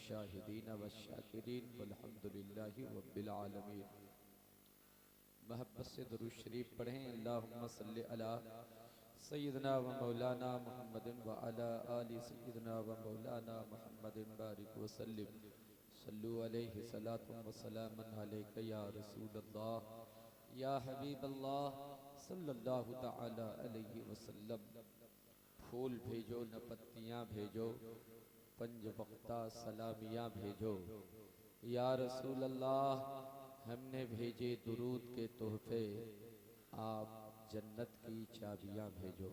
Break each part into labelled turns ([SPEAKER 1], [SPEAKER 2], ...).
[SPEAKER 1] वश्शाहिदीन वश्शाकिरीन वल्हम्दुलिल्लाहि रब्बिल आलमीन। मोहब्बत से दुरूद शरीफ पढ़ें। अल्लाहुम्मा सल्लि अला सय्यिदना व मौलाना मुहम्मदिन व अला आलि सय्यिदना व मौलाना मुहम्मदिन बारिक व सल्लिम। सल्लु अलैहि सलातुम व सलामुन अलैका या रसूलल्लाह या हबीबल्लाह सल्लल्लाहु तआला अलैहि वसल्लम। फूल भेजो न पत्तियाँ भेजो, पंज वक्ता सलामियाँ भेजो। या रसूल अल्लाह हमने भेजे दुरूद के तोहफे, आप जन्नत की चाबियाँ भेजो।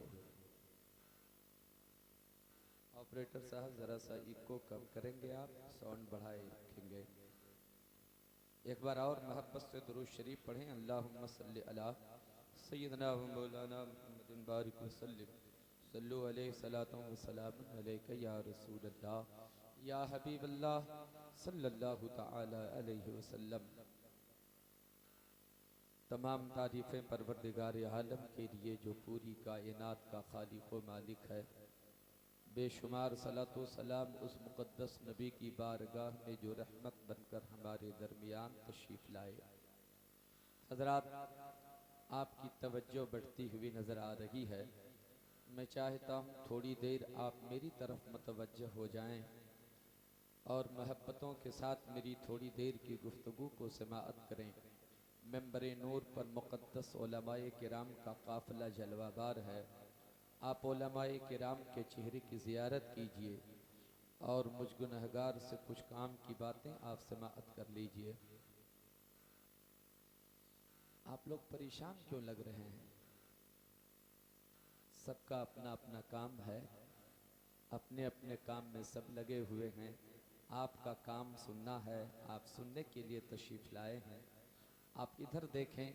[SPEAKER 1] ऑपरेटर साहब जरा सा इको कम करेंगे, आप साउंड बढ़ाए रखेंगे। एक बार और मोहब्बत से दुरूद शरीफ पढ़ें। अल्लाहुम्मा सल्लि अला सय्यिदना व मौलाना मुहम्मदिन बारिक व सल्लिम। सल्लु अलैहि सलातुम व सलामुन अलैका या रसूलल्लाह या हबीबल्लाह सल्लल्लाहु तआला अलैहि वसल्लम। तमाम तारीफ़ें परवरदिगार आलम के लिए जो पूरी कायनात का खालिक व मालिक है। बेशुमार सलातो सलाम उस मुक़द्दस नबी की बारगाह में जो रहमत बनकर हमारे दरमियान तशरीफ़ लाए। हज़रात, आपकी तवज्जो बढ़ती हुई नज़र आ रही है। मैं चाहता हूँ थोड़ी देर आप मेरी तरफ मुतवज्जह हो जाएं और मोहब्बतों के साथ मेरी थोड़ी देर की गुफ्तगू को समाअत करें। मेंबर नूर पर मुक़द्दस उलमाए किराम का काफ़िला जलवाबार है। आप उलमाए किराम के चेहरे की ज़ियारत कीजिए और मुझ गुनहगार से कुछ काम की बातें आप समाअत कर लीजिए। आप लोग परेशान क्यों लग रहे हैं? सबका अपना अपना काम है, अपने अपने काम में सब लगे हुए हैं। आपका काम सुनना है, आप सुनने के लिए तशरीफ़ लाए हैं। आप इधर देखें,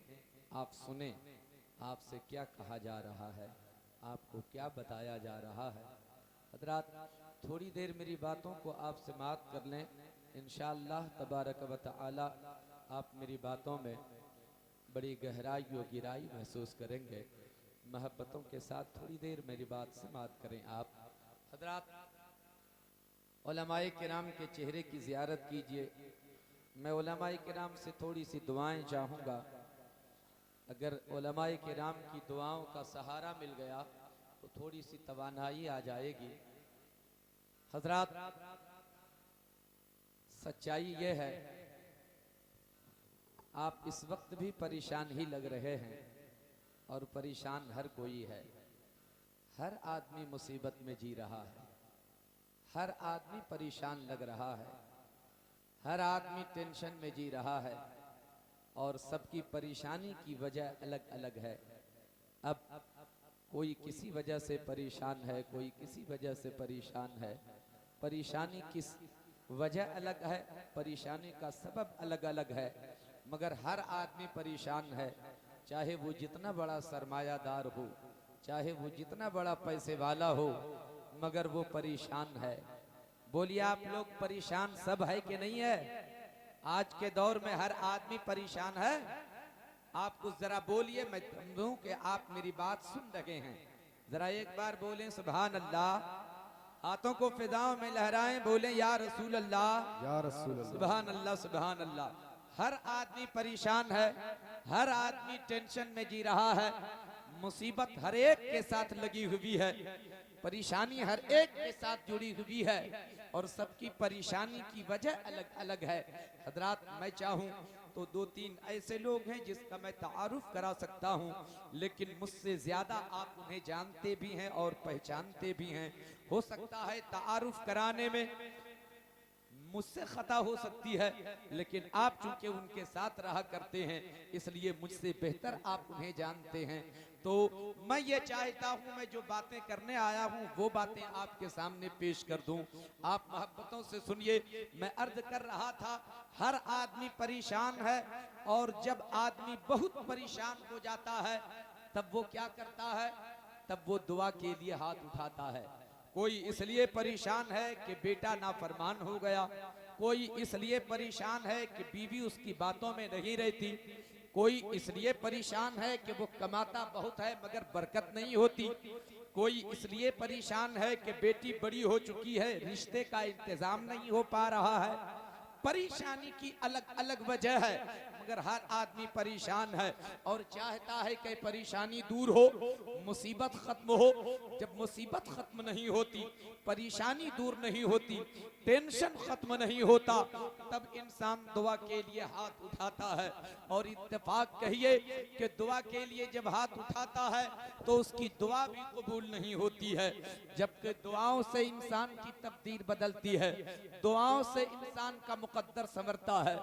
[SPEAKER 1] आप सुने, आपसे क्या कहा जा रहा है, आपको क्या बताया जा रहा है। हज़रात, थोड़ी देर मेरी बातों को आप समाअत कर लें। इंशाअल्लाह तबारक व तआला आप मेरी बातों में बड़ी गहराई और गिराई महसूस करेंगे। मोहब्बतों के साथ थोड़ी देर मेरी बात समाअत करें आप। हज़रात, उलमाए किराम के चेहरे की ज़ियारत कीजिए। मैं उलमाए किराम से थोड़ी सी दुआएं चाहूँगा। अगर उलमाए किराम की दुआओं का सहारा मिल गया तो थोड़ी सी तवानाई आ जाएगी। हज़रात, सच्चाई ये है, आप इस वक्त भी परेशान ही लग रहे हैं और परेशान हर कोई है। हर आदमी मुसीबत में जी रहा है, हर आदमी परेशान लग रहा है, हर आदमी टेंशन में जी रहा है और सबकी परेशानी की वजह अलग अलग है। अब कोई किसी वजह से परेशान है, कोई किसी वजह से परेशान है। परेशानी किस वजह अलग है, परेशानी का सबब अलग अलग है, मगर हर आदमी परेशान है। चाहे वो जितना बड़ा सरमायादार हो, चाहे वो जितना बड़ा पैसे वाला हो, मगर वो परेशान है। बोलिए, आप लोग परेशान सब है कि नहीं है? आज के दौर में हर आदमी परेशान है। आप कुछ जरा बोलिए, मैं समझूं कि आप मेरी बात सुन रहे हैं। जरा एक बार बोलें सुभान अल्लाह। हाथों को फिजाओं में लहराएं, बोलें या रसूल अल्लाह, या रसूल अल्लाह। सुभान अल्लाह, सुभान अल्लाह। हर आदमी परेशान है, हर आदमी टेंशन में जी रहा है। मुसीबत हर एक के साथ लगी हुई है, परेशानी हर एक के साथ जुड़ी हुई है और सबकी परेशानी की वजह अलग अलग है। हज़रात, मैं चाहूँ तो दो तीन ऐसे लोग हैं जिसका मैं तारुफ करा सकता हूँ, लेकिन मुझसे ज्यादा आप उन्हें जानते भी हैं और पहचानते भी हैं। हो सकता है तारुफ कराने में मुझसे खता हो सकती है, लेकिन आप चूंकि उनके साथ रहा करते हैं इसलिए मुझसे बेहतर आप उन्हें जानते हैं। तो मैं ये चाहता हूं, मैं जो बातें करने आया हूं वो बातें आपके सामने पेश कर दूं। आप मोहब्बतों से सुनिए। मैं अर्ज कर रहा था, हर आदमी परेशान है और जब आदमी बहुत परेशान हो जाता है तब वो क्या करता है? तब वो दुआ के लिए हाथ उठाता है। कोई इसलिए परेशान है कि बेटा नाफरमान हो गया, कोई इसलिए परेशान है कि बीवी उसकी बातों में नहीं रहती, कोई इसलिए परेशान है कि वो कमाता बहुत है मगर बरकत नहीं होती, कोई इसलिए परेशान है कि बेटी बड़ी हो चुकी है, रिश्ते का इंतजाम नहीं हो पा रहा है। परेशानी की अलग अलग वजह है, मगर हर आदमी परेशान है और चाहता है कि परेशानी दूर हो, मुसीबत खत्म हो। जब मुसीबत खत्म नहीं होती, परेशानी दूर नहीं होती, टेंशन खत्म नहीं होता, तब इंसान दुआ के लिए हाथ उठाता है। और इत्तेफाक कहिए कि दुआ के लिए जब हाथ उठाता है तो उसकी दुआ भी कबूल नहीं होती है, जबकि दुआओं से इंसान की तकदीर बदलती है, दुआओं से इंसान का मुकद्दर संवरता है,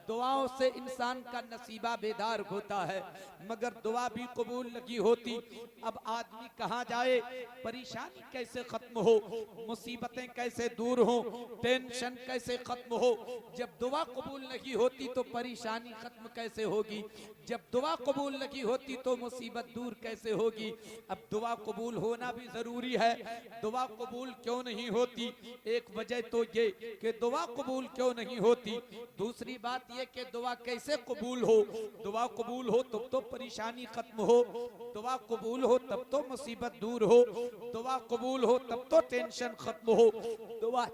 [SPEAKER 1] दुआओं से इंसान का नसीबा बेदार होता है। मगर दुआ भी कबूल नहीं होती। अब आदमी कहाँ जाए, परेशानी कैसे खत्म हो, मुसीबतें कैसे दूर हो, टेंशन कैसे खत्म हो। जब दुआ कबूल नहीं होती तो परेशानी खत्म कैसे होगी, जब दुआ कबूल नहीं होती तो मुसीबत दूर कैसे होगी। अब दुआ कबूल होना भी जरूरी है। दुआ कबूल क्यों नहीं होती, एक वजह तो ये कि दुआ कबूल क्यों नहीं होती, दूसरी बात ये कि दुआ कैसे कबूल हो। दुआ कबूल हो तब तो परेशानी खत्म हो, दुआ कबूल हो तब तो मुसीबत दूर हो, दुआ कबूल हो तब तो टेंशन खत्म हो। दुआ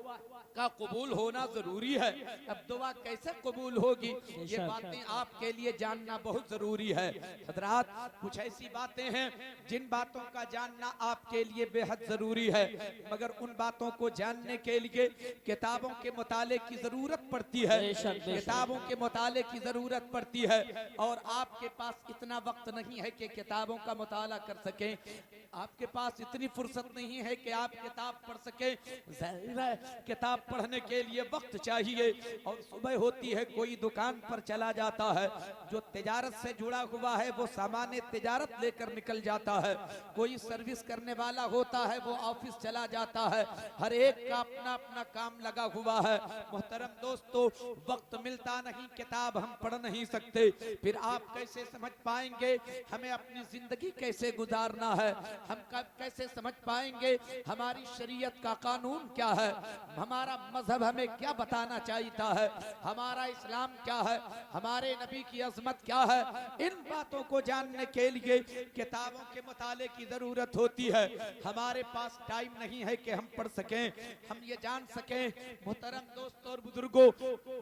[SPEAKER 1] का कबूल होना जरूरी है। अब दुआ कैसे कबूल होगी, ये बातें आपके लिए जानना बहुत जरूरी है। हजरात, कुछ ऐसी बातें हैं जिन बातों का जानना आपके लिए बेहद जरूरी है, मगर उन बातों को जानने के लिए किताबों के मुताले की जरूरत पड़ती है, किताबों के मुताले की जरूरत पड़ती है। और आपके पास इतना वक्त नहीं है कि किताबों का मुताला कर सकें, आपके पास इतनी फुर्सत नहीं है कि आप किताब पढ़ सकें। जाहिर है किताब पढ़ने के लिए वक्त चाहिए, और सुबह होती है कोई दुकान पर चला जाता है, जो तिजारत से जुड़ा हुआ है वो सामान तिजारत लेकर निकल जाता है, कोई सर्विस करने वाला होता है वो ऑफिस चला जाता है, हर एक का अपना अपना काम लगा हुआ है। मोहतरम दोस्तों, वक्त मिलता नहीं, किताब हम पढ़ नहीं सकते, फिर आप कैसे समझ पाएंगे हमें अपनी जिंदगी कैसे गुजारना है, हम कैसे समझ पाएंगे हमारी शरीयत का कानून क्या है, हमारा मजहब हमें क्या बताना चाहता है, हमारा इस्लाम क्या है, हमारे नबी की अजमत क्या है। इन बातों को जानने के लिए किताबों के मुताले की जरूरत होती है। हमारे पास टाइम नहीं है कि हम पढ़ सकें, हम ये जान सकें। मोहतरम दोस्तों और बुजुर्गों,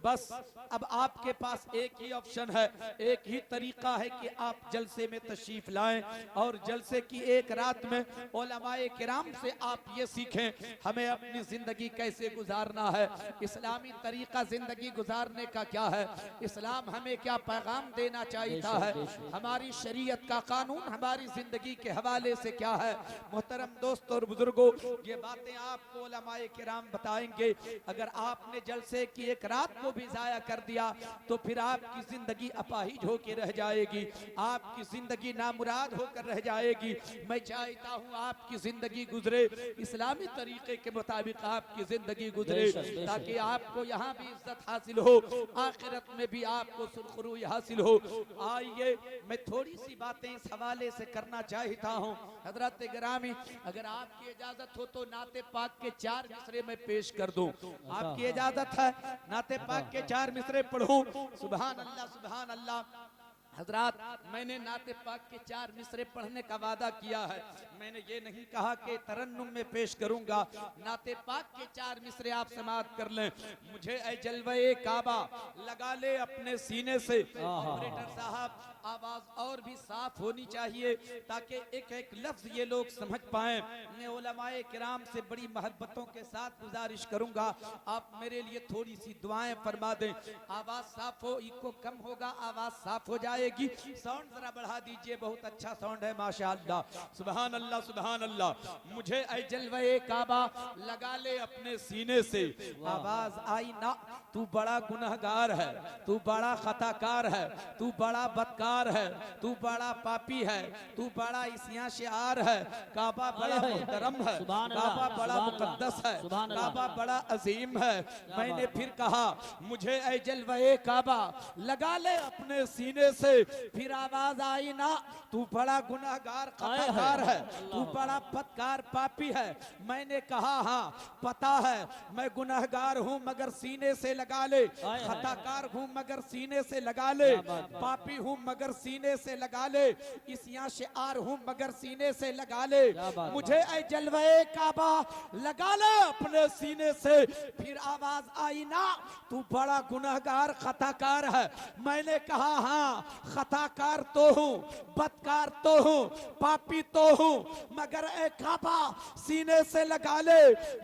[SPEAKER 1] बस अब आपके पास एक ही ऑप्शन है, एक ही तरीका है कि आप जलसे में तशरीफ लाएं और जलसे की एक रात में उलमाए किराम से आप ये सीखें हमें अपनी जिंदगी कैसे गुजारना है, इस्लामी तरीका जिंदगी गुजारने का क्या है, इस्लाम हमें क्या पैगाम देना चाहता है, हमारी शरीयत का कानून हमारी जिंदगी के हवाले से क्या है। मोहतरम दोस्तों और बुजुर्गों, ये बातें आपको उलमाए किराम बताएंगे। अगर आपने जलसे की एक रात को भी जाया कर दिया तो फिर आपकी जिंदगी अपाहिज होकर रह जाएगी, आपकी जिंदगी नामुराद होकर रह जाएगी। मैं चाहता हूँ आपकी जिंदगी गुजरे इस्लामी तरीके के मुताबिक, आपकी जिंदगी गुजरे ताकि आपको यहाँ भी इज्जत हासिल हो, आखिरत में भी आपको सुरखरुई हासिल हो। आइए मैं थोड़ी सी बातें इस हवाले से करना चाहता हूँ। हजरत गिरामी, अगर आपकी इजाजत हो तो नाते पाक के 4 मिसरे में पेश कर दूं, आपकी इजाजत है? नाते पाक के 4 मिसरे पढ़ूं? सुभान अल्लाह, सुभान अल्लाह। हजरात, मैंने नाते पाक के 4 मिसरे पढ़ने का वादा किया है, मैंने ये नहीं कहा कि तरन्नुम में पेश करूंगा। नाते पाक के 4 मिसरे आप समाअत कर लें। मुझे ऐ जलवे काबा लगा ले अपने सीने से। ऑपरेटर साहब, आवाज और भी साफ होनी चाहिए ताकि एक एक लफ्ज ये लोग समझ पाएं। मैं उलमाए किराम से बड़ी मोहब्बतों के साथ गुजारिश करूंगा, आप मेरे लिए थोड़ी सी दुआएं फरमा दें। आवाज साफ हो, इको कम होगा, आवाज साफ हो जाएगी। साउंड जरा बढ़ा दीजिए, बहुत अच्छा साउंड है माशाअल्लाह। सुभान अल्लाह, सुभान अल्लाह। मुझे ऐ जलवे काबा लगा ले अपने सीने से। आवाज आई ना, तू बड़ा गुनहगार है, तू बड़ा खताकार है, तू बड़ा बदकार है, तू बड़ा पापी है, तू बड़ा इसिया शिआर है। काबा बड़ा मुहतरम है, काबा बड़ा मुकद्दस है, काबा बड़ा अजीम है। मैंने फिर कहा, मुझे ऐ जलवे काबा लगा ले अपने सीने से। फिर आवाज आई ना, तू बड़ा गुनहगार खताकार है, तू बड़ा बदकार पापी है। मैंने कहा, हाँ पता है मैं गुनहगार हूँ मगर सीने से लगा ले, खताकार हूँ मगर सीने से लगा ले, पापी हूँ मगर मगर सीने से लगा ले, इस यहाँ शिआर हूँ मगर सीने से लगा ले, मुझे ऐ जलवे काबा लगा ले अपने सीने से। फिर आवाज आई ना तू बड़ा गुनहगार खताकार है। मैंने कहा हाँ खताकार तो हूँ, बदकार तो हूँ, पापी तो हूँ, मगर ऐ काबा सीने से लगा ले,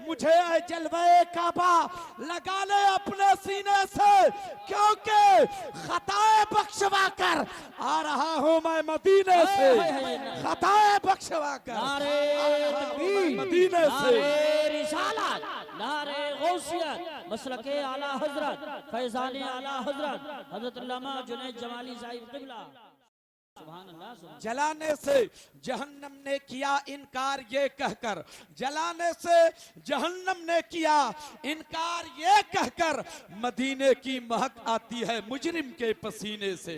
[SPEAKER 1] मुझे ऐ जलवे काबा लगा ले अपने सीने से, क्योंकि खताएं बख्शवा कर आ रहा हूं मैं मदीने से, खताएं बख्शवा कर मदीने से।
[SPEAKER 2] रिसालत, नारे गौसियत, मसलके आला हजरत, फैजाने आला हजरत हजरत अल्लामा जुनैद जमाली साहिब क़िबला।
[SPEAKER 1] जलाने से जहन्नम ने किया इनकार ये कहकर, जलाने से जहन्नम ने किया इनकार ये कहकर, मदीने की महक आती है मुजरिम के पसीने से,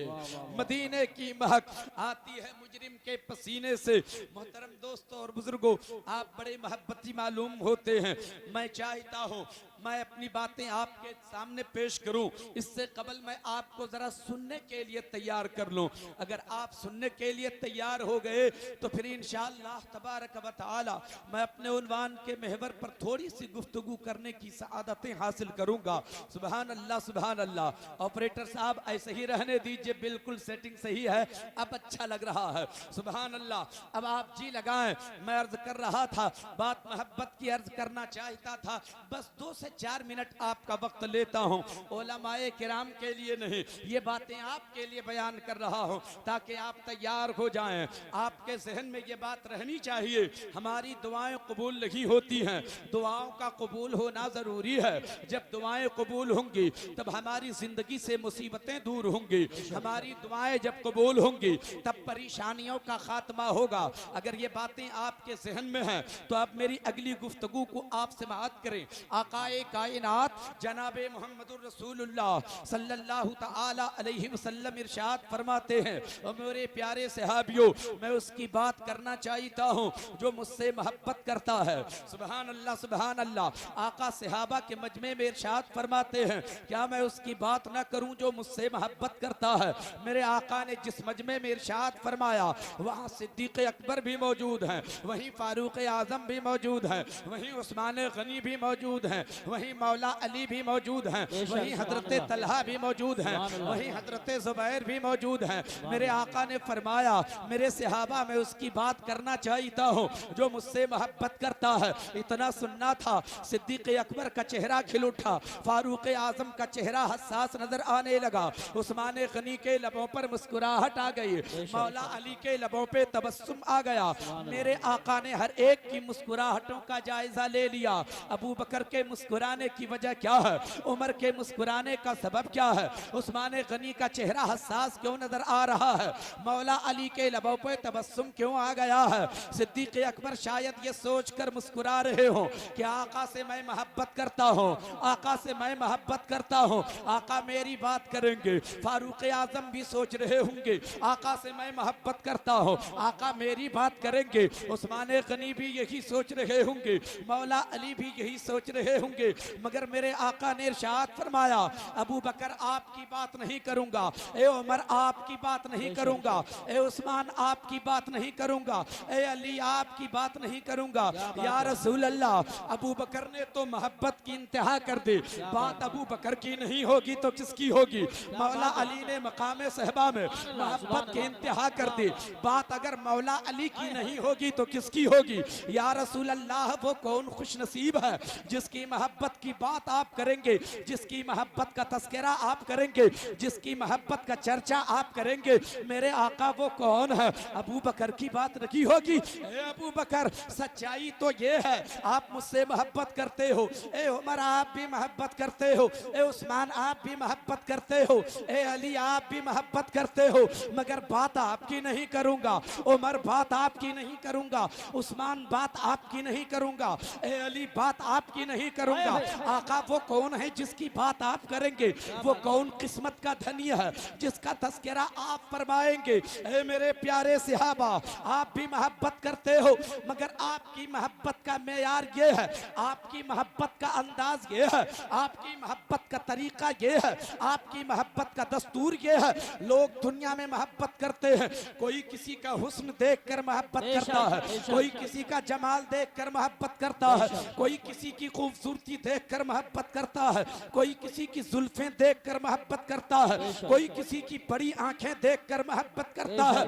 [SPEAKER 1] मदीने की महक आती है मुजरिम के पसीने से। मोहतरम दोस्तों और बुजुर्गों, आप बड़े मोहब्बती मालूम होते हैं। मैं चाहता हूँ मैं अपनी बातें आपके सामने पेश करूं, इससे कबल मैं आपको जरा सुनने के लिए तैयार कर लूं। अगर आप सुनने के लिए तैयार हो गए तो फिर इंशाअल्लाह तबारक व तआला मैं अपने उन्वान के महवर पर थोड़ी सी गुफ्तगू करने की सआदतें हासिल करूंगा। सुभान अल्लाह सुभान अल्लाह। ऑपरेटर साहब ऐसे ही रहने दीजिए, बिल्कुल सेटिंग सही है, अब अच्छा लग रहा है। सुभान अल्लाह। अब आप जी लगाएं, मैं अर्ज कर रहा था, बात मोहब्बत की अर्ज करना चाहता था। बस 2 से 4 मिनट आपका वक्त लेता हूं, उलमाए किराम के लिए नहीं, ये बातें आपके लिए बयान कर रहा हूं ताकि आप तैयार हो जाएं। आपके जहन में ये बात रहनी चाहिए, हमारी दुआएं कबूल नहीं होती हैं, दुआओं का कबूल होना जरूरी है। जब दुआएं कबूल होंगी तब हमारी जिंदगी से मुसीबतें दूर होंगी, हमारी दुआएं जब कबूल होंगी तब परेशानियों का खात्मा होगा। अगर ये बातें आपके जहन में हैं तो आप मेरी अगली गुफ्तगू को आप समाअत करें। आकाए कायनात जनाबे मोहम्मदुर रसूलुल्लाह सल्लल्लाहु तआला अलैहि वसल्लम इरशाद फरमाते हैं, और मेरे प्यारे सहाबियों, मैं उसकी बात करना चाहता हूँ जो मुझसे मोहब्बत करता है। सुभान अल्लाह सुभान अल्लाह। आका सहाबा के मजमे में इरशाद फरमाते हैं, क्या मैं उसकी बात ना करूं जो मुझसे मोहब्बत करता है। मेरे आका ने जिस मजमे में इरशाद फरमाया वहाँ सिद्दीक़ अकबर भी मौजूद हैं, वहीं फारूक आजम भी मौजूद हैं, वहीं उस्मान गनी भी मौजूद हैं, वहीं मौला अली भी मौजूद हैं, वहीं हजरत तलहा भी मौजूद हैं, वहीं हजरत जुबैर भी मौजूद हैं। मेरे आका ने फरमाया, मेरे सहाबा में उसकी बात करना चाहता हूँ जो मुझसे मोहब्बत करता है। इतना सुनना था, सिद्दीक़ अकबर का चेहरा खिल उठा, फारूक आजम का चेहरा हसास नजर आने लगा, उस्मान गनी के लबों पर मुस्कुराहट आ गई, मौला अली के लबों पे तबस्सुम आ गया। मेरे आका ने हर एक की मुस्कुराहटों का जायजा ले लिया। अबू बकर के मुस्कुराने की वजह क्या है, उमर के मुस्कुराने का सबब क्या है, उस्मान गनी का चेहरा हसास क्यों नजर आ रहा है, मौला अली के लबों पे तबस्सुम क्यों आ गया है। सिद्दीक़ अकबर शायद ये सोचकर मुस्कुरा रहे हो कि आका से मैं मोहब्बत करता हूँ, आका से मैं मोहब्बत करता हूँ, आका मेरी बात करेंगे। फारूक आजम भी सोच रहे होंगे आका से मैं मोहब्बत करता हूँ, आका मेरी बात करेंगे। उस्मान गनी भी यही सोच रहे होंगे, मौला अली भी यही सोच रहे होंगे। मगर मेरे आका ने इरशाद फरमाया, अबू बकर आपकी बात नहीं करूंगा, ए उमर आपकी बात नहीं करूंगा, ए उस्मान आपकी बात नहीं करूंगा, ए अली आपकी बात नहीं करूंगा। या रसूल अल्लाह, अबू बकर ने तो मोहब्बत की इंतहा कर दी, बात अबू बकर की नहीं होगी तो किसकी होगी। मौला अली ने मकाम सहबा में मोहब्बत की इंतहा कर दी, बात अगर मौला अली की नहीं होगी तो किसकी होगी। या रसूल अल्लाह, वो कौन खुश नसीब है जिसकी मोहब्बत की बात आप करेंगे, जिसकी मोहब्बत का तस्करा आप करेंगे, जिसकी मोहब्बत का चर्चा आप करेंगे। मेरे आका वो कौन है। अबू बकर की बात नहीं होगी। ए अबू बकर, सच्चाई तो ये है आप मुझसे मोहब्बत करते हो, ए उमर आप भी मोहब्बत करते हो, ए उस्मान आप भी मोहब्बत करते हो, ए अली आप भी मोहब्बत करते हो, मगर बात आपकी नहीं करूंगा, उमर बात आपकी नहीं करूंगा, उस्मान बात आपकी नहीं करूंगा, ए अली बात आपकी नहीं करूंगा। जाएगा। आका वो कौन है जिसकी बात आप करेंगे, वो कौन किस्मत का धनी है जिसका तस्करा आप फरमाएंगे। ए मेरे प्यारे सहाबा, आप भी मोहब्बत करते हो, मगर आपकी मोहब्बत का मेयार ये है, आपकी मोहब्बत का अंदाज ये है, आपकी मोहब्बत का तरीका ये है, आपकी मोहब्बत का दस्तूर ये है। लोग दुनिया में मोहब्बत करते हैं, कोई किसी का हुस्न देखकर मोहब्बत करता है, कोई किसी का जमाल देखकर मोहब्बत करता है, कोई किसी की खूबसूरती देखकर मोहब्बत करता है, कोई किसी की जुल्फें देखकर मोहब्बत करता है, कोई किसी की बड़ी आंखें देखकर मोहब्बत करता है,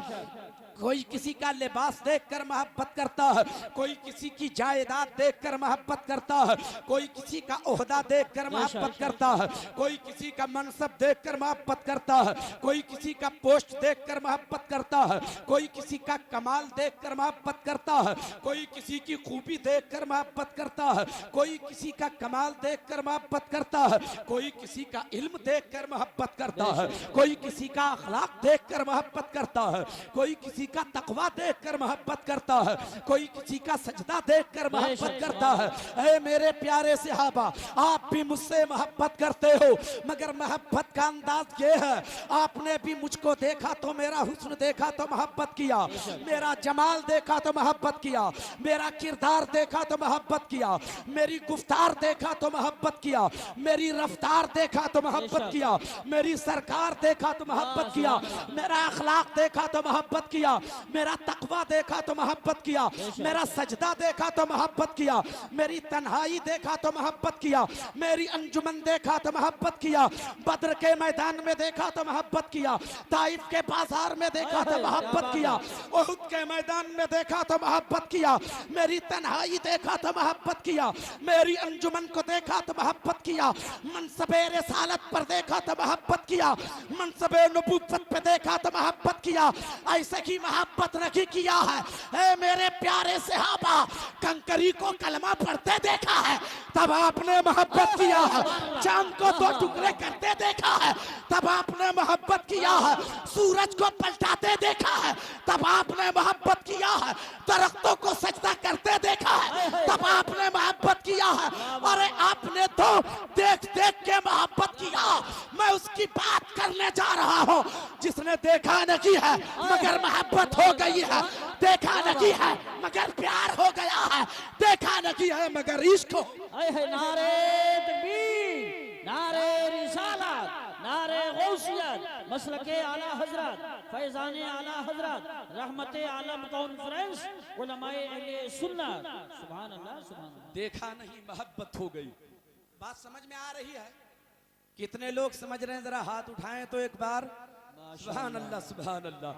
[SPEAKER 1] कोई किसी का लिबास देखकर मोहब्बत करता है, कोई किसी की जायदाद देखकर मोहब्बत करता है, कोई किसी का ओहदा देखकर मोहब्बत करता है, कोई किसी का मनसब देखकर मोहब्बत करता है, कोई किसी का पोस्ट देखकर मोहब्बत करता है, कोई किसी का कमाल देखकर मोहब्बत करता है, कोई किसी की खूबी देखकर मोहब्बत करता है, कोई किसी का कमाल देखकर मोहब्बत करता है, कोई किसी का इल्म देखकर मोहब्बत करता है, कोई किसी का अखलाक देखकर मोहब्बत करता है, कोई किसी का तकवा देखकर मोहब्बत करता है, कोई किसी का सजदा देखकर मोहब्बत करता है। ऐ मेरे प्यारे सहाबा, आप भी मुझसे मोहब्बत करते हो, मगर मोहब्बत का अंदाज ये है, आपने भी मुझको देखा तो मेरा हुस्न देखा तो मोहब्बत किया, मेरा जमाल देखा तो मोहब्बत किया, मेरा किरदार देखा तो मोहब्बत किया, मेरी गुफ्तार देखा तो मोहब्बत किया, मेरी रफ्तार देखा तो मोहब्बत किया, मेरी सरकार देखा तो मोहब्बत किया, मेरा अखलाक देखा तो मोहब्बत किया, मेरा तकवा देखा तो मोहब्बत किया, मेरा सजदा देखा तो मोहब्बत किया, मेरी तन्हाई देखा तो मोहब्बत किया, मेरी अंजुमन देखा तो मोहब्बत किया, बद्र के मैदान में देखा तो मोहब्बत किया, ताइफ के बाजार में देखा तो मोहब्बत किया, उहुद के मैदान में देखा तो मोहब्बत किया, मेरी तन्हाई देखा तो मोहब्बत किया, मेरी अंजुमन को देखा तो मोहब्बत किया, मनसबे रिसालत पर देखा तो मोहब्बत किया, मनसबे नबूवत पे देखा तो मोहब्बत किया। ऐसे की मोहब्बत नहीं किया है। ऐ मेरे प्यारे सहाबा, कंकरी को कलमा पढ़ते देखा है तब आपने मोहब्बत किया है, चांद को दो टुकड़े करते देखा है तब आपने मोहब्बत किया है, सूरज को पलटाते देखा है तब आपने मोहब्बत किया है, दरख्तों को सजदा करते देखा है तब आपने मोहब्बत किया है। अरे आपने तो देख देख के मोहब्बत किया। मैं उसकी बात करने जा रहा हूँ जिसने देखा नहीं है मगर मोहब्बत हो गई है, देखा नहीं है मगर प्यार हो गया है, देखा नहीं है मगर इश्क हो।
[SPEAKER 2] नारे तकबीर, नारे रिसालत, नारे गौसियत, मसलके आला हजरत, फैजाने आला हजरत, रहमते आलम कॉन्फ्रेंस, उलमाए अहले सुन्नत। सुभान अल्लाह, सुभान अल्लाह।
[SPEAKER 1] देखा नहीं मोहब्बत हो गई। बात समझ में आ रही है? कितने लोग समझ रहे हैं? जरा हाथ उठाएं तो एक बार। सुभान अल्लाह, सुभान अल्लाह।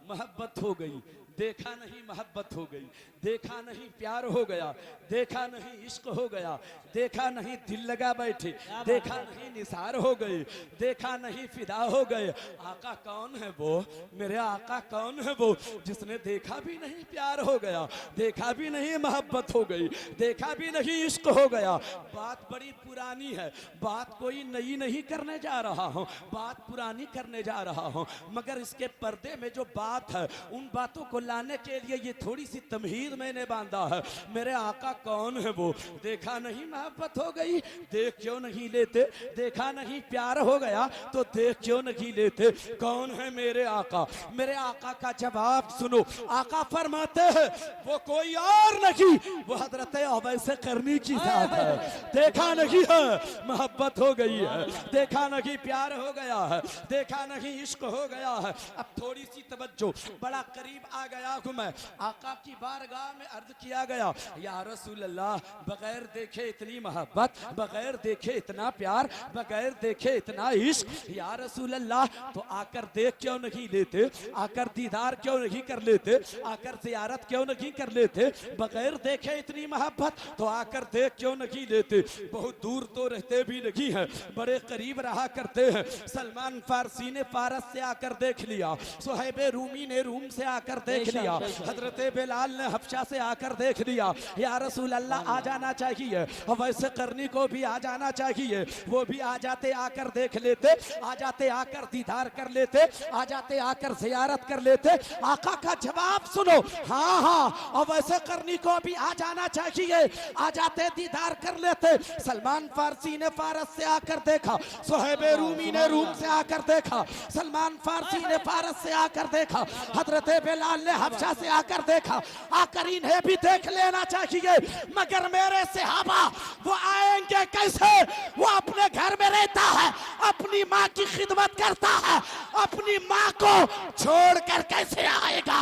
[SPEAKER 1] मोहब्बत हो गई, देखा नहीं मोहब्बत हो गई, देखा नहीं प्यार हो गया, देखा नहीं इश्क हो गया, देखा नहीं दिल लगा बैठे, देखा नहीं निसार हो गए, देखा नहीं फिदा हो गए। आका कौन है वो? मेरे आका कौन है वो जिसने देखा भी नहीं प्यार हो गया, देखा भी नहीं मोहब्बत हो गई, देखा भी नहीं इश्क हो गया। बात बड़ी पुरानी है, बात कोई नई नहीं करने जा रहा हूँ, बात पुरानी करने जा रहा हूँ, मगर इसके पर्दे में जो बात है उन बातों को लाने के लिए ये थोड़ी सी तमहीद मैंने बांधा है। मेरे आका कौन है वो? देखा नहीं मोहब्बत हो गई, देख क्यों नहीं लेते? देखा नहीं प्यार हो गया तो देख क्यों नहीं लेते? कौन है मेरे आका? मेरे आका का जवाब सुनो। आका फरमाते हैं वो कोई और नहीं, वो हजरत अवैस करनी की जात है। देखा नहीं है मोहब्बत हो गई है, देखा नहीं प्यार हो गया है, देखा नहीं इश्क हो गया है। अब थोड़ी सी तवज्जो, बड़ा करीब आ गया हूं मैं। आका की बारगाह में अर्ज किया गया, या रसूल अल्लाह, बगैर देखे इतनी मोहब्बत, बगैर देखे इतना प्यार, बगैर देखे इतना इश्क, या रसूल अल्लाह तो आकर देख क्यों नहीं लेते? आकर दीदार क्यों नहीं कर लेते? आकर जियारत क्यों नहीं कर लेते? बगैर देखे इतनी मोहब्बत तो आकर देख क्यों नहीं लेते? बहुत दूर तो रहते भी नहीं है, बड़े करीब रहा करते हैं। सलमान फारसी ने फारस से आकर देख लिया, सुहैब रूमी ने रूम से आकर देख देख
[SPEAKER 2] बेशक,
[SPEAKER 1] लिया।
[SPEAKER 2] बेशक।
[SPEAKER 1] हजरत बिलाल ने हफ्शा से आकर देख लिया, या रसूल अल्लाह आ जाना चाहिए, वैसे करनी को भी आ जाना चाहिए। वो भी आ जाते, आकर देख लेते, आ जाते आकर दीदार कर लेते, आ जाते आकर जियारत कर लेते। आका का जवाब सुनो, हाँ हाँ, और वैसे करनी को भी आ जाना चाहिए, आ जाते दीदार कर लेते। सलमान फारसी ने फारस से आकर देखा, सुहैब रूमी ने रूम से आकर देखा, सलमान फारसी ने फारस से आकर देखा, हजरत बिलाल ने हफ्शा से आकर देखा। आकर इन्हें भी देख लेना चाहिए, मगर मेरे सहाबा वो आएंगे कैसे? वो अपने घर में रहता है, अपनी माँ की खिदमत करता है, अपनी माँ को छोड़कर कैसे आएगा?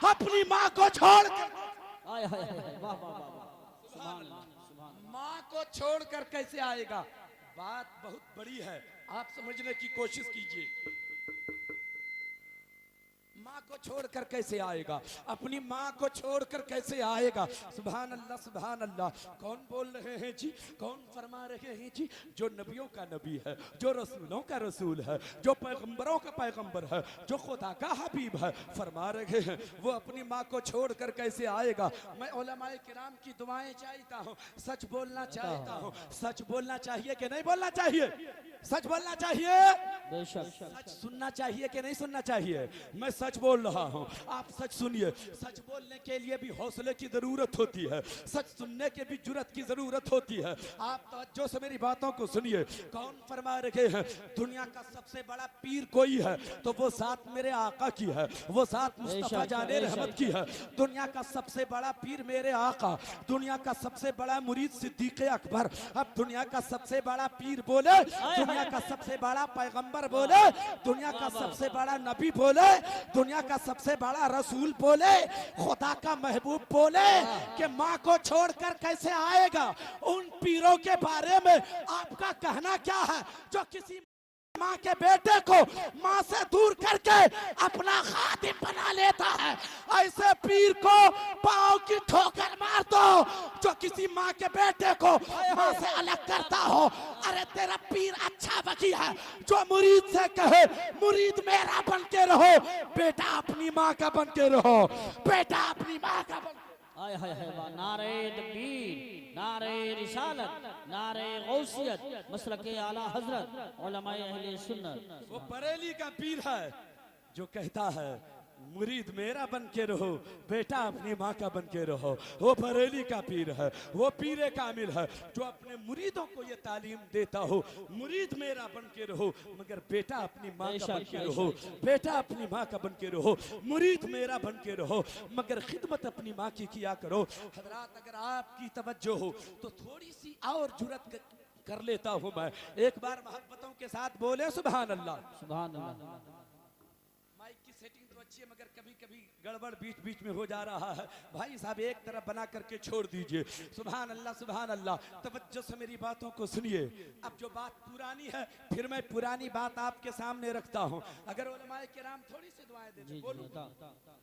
[SPEAKER 1] अपनी माँ को छोड़कर,
[SPEAKER 2] आय हाय हाय, वाह वाह वाह वाह, सुभान अल्लाह, सुभान अल्लाह।
[SPEAKER 1] माँ को छोड़कर कैसे आएगा? बात बहुत बड़ी है, आप समझने की कोशिश कीजिए। माँ को छोड़कर कैसे आएगा? अपनी माँ को छोड़कर कैसे आएगा? सुभान अल्लाह, सुभान अल्लाह। कौन बोल रहे हैं जी? कौन फरमा रहे हैं जी? जो नबियों का नबी है, जो रसूलों का रसूल है, जो पैगंबरों का पैगंबर है, जो खुदा का हबीब है, फरमा रहे हैं वो अपनी माँ को छोड़कर कैसे आएगा। मैं उलमाए किराम की दुआएं चाहता हूँ, सच बोलना चाहता हूँ। सच बोलना चाहिए कि नहीं बोलना चाहिए? सच बोलना चाहिए,
[SPEAKER 2] बेशक।
[SPEAKER 1] सच सुनना चाहिए कि नहीं सुनना चाहिए? मैं सच बोल रहा हूं, आप सच सुनिए। सच बोलने के लिए भी हौसले की जरूरत होती है, सच सुनने के भी जुर्रत की जरूरत होती है। आप तवज्जो से मेरी बातों को सुनिए। कौन फरमा रहे हैं दुनिया का सबसे बड़ा पीर कोई है तो वो साथ मेरे आका की है, वो साथ मुस्तफा जाने रहमत की है। दुनिया का सबसे बड़ा पीर मेरे आका, दुनिया का सबसे बड़ा मुरीद सिद्दीक अकबर। अब दुनिया का सबसे बड़ा पीर बोले, दुनिया का सबसे बड़ा पैगंबर बोले, दुनिया का सबसे बड़ा नबी बोले, दुनिया का सबसे बड़ा रसूल बोले, खुदा का महबूब बोले कि माँ को छोड़कर कैसे आएगा। उन पीरों के बारे में आपका कहना क्या है जो किसी माँ के बेटे को माँ से दूर करके अपना खादिम बना लेता है? ऐसे पीर को पाँव की ठोकर मार दो जो किसी माँ के बेटे को माँ से अलग करता हो। अरे तेरा पीर अच्छा वकी है जो मुरीद से कहे मुरीद मेरा बन के रहो, बेटा अपनी माँ का बन के रहो, बेटा अपनी माँ का बन।
[SPEAKER 2] आय हाय हाय, वाह। नारे तकबीर, नारे रिसालत, नारे गौसियत, मसलके आला हजरत, उलमाए अहले सुन्नत।
[SPEAKER 1] वो बरेली का पीर है जो कहता है मुरीद मेरा बन के रहो, बेटा अपनी माँ का बन के रहो। वो बरेली का पीर है, वो पीरे कामिल है जो अपने मुरीदों को ये तालीम देता हो, मुरीद मेरा बन के रहो मगर बेटा अपनी माँ का बन के रहो, बेटा अपनी माँ का बन के रहो। मुरीद मेरा बन के रहो मगर खिदमत अपनी माँ की किया करो। हजरात, अगर आपकी तवज्जो हो तो थोड़ी सी और जुरत कर लेता हूँ मैं। एक बार मोहब्बतों के साथ बोले सुभान अल्लाह।
[SPEAKER 2] सुभान अल्लाह।
[SPEAKER 1] माइक की सेटिंग तो अच्छी है मगर कभी कभी गड़बड़ बीच बीच में हो जा रहा है। भाई साहब एक तरफ बना करके छोड़ दीजिए। सुभान अल्लाह, सुभान अल्लाह। तवज्जो से मेरी बातों को सुनिए। अब जो बात पुरानी है फिर मैं पुरानी बात आपके सामने रखता हूँ। अगर उलमाए किराम थोड़ी सी दुआएं देते, बोलूं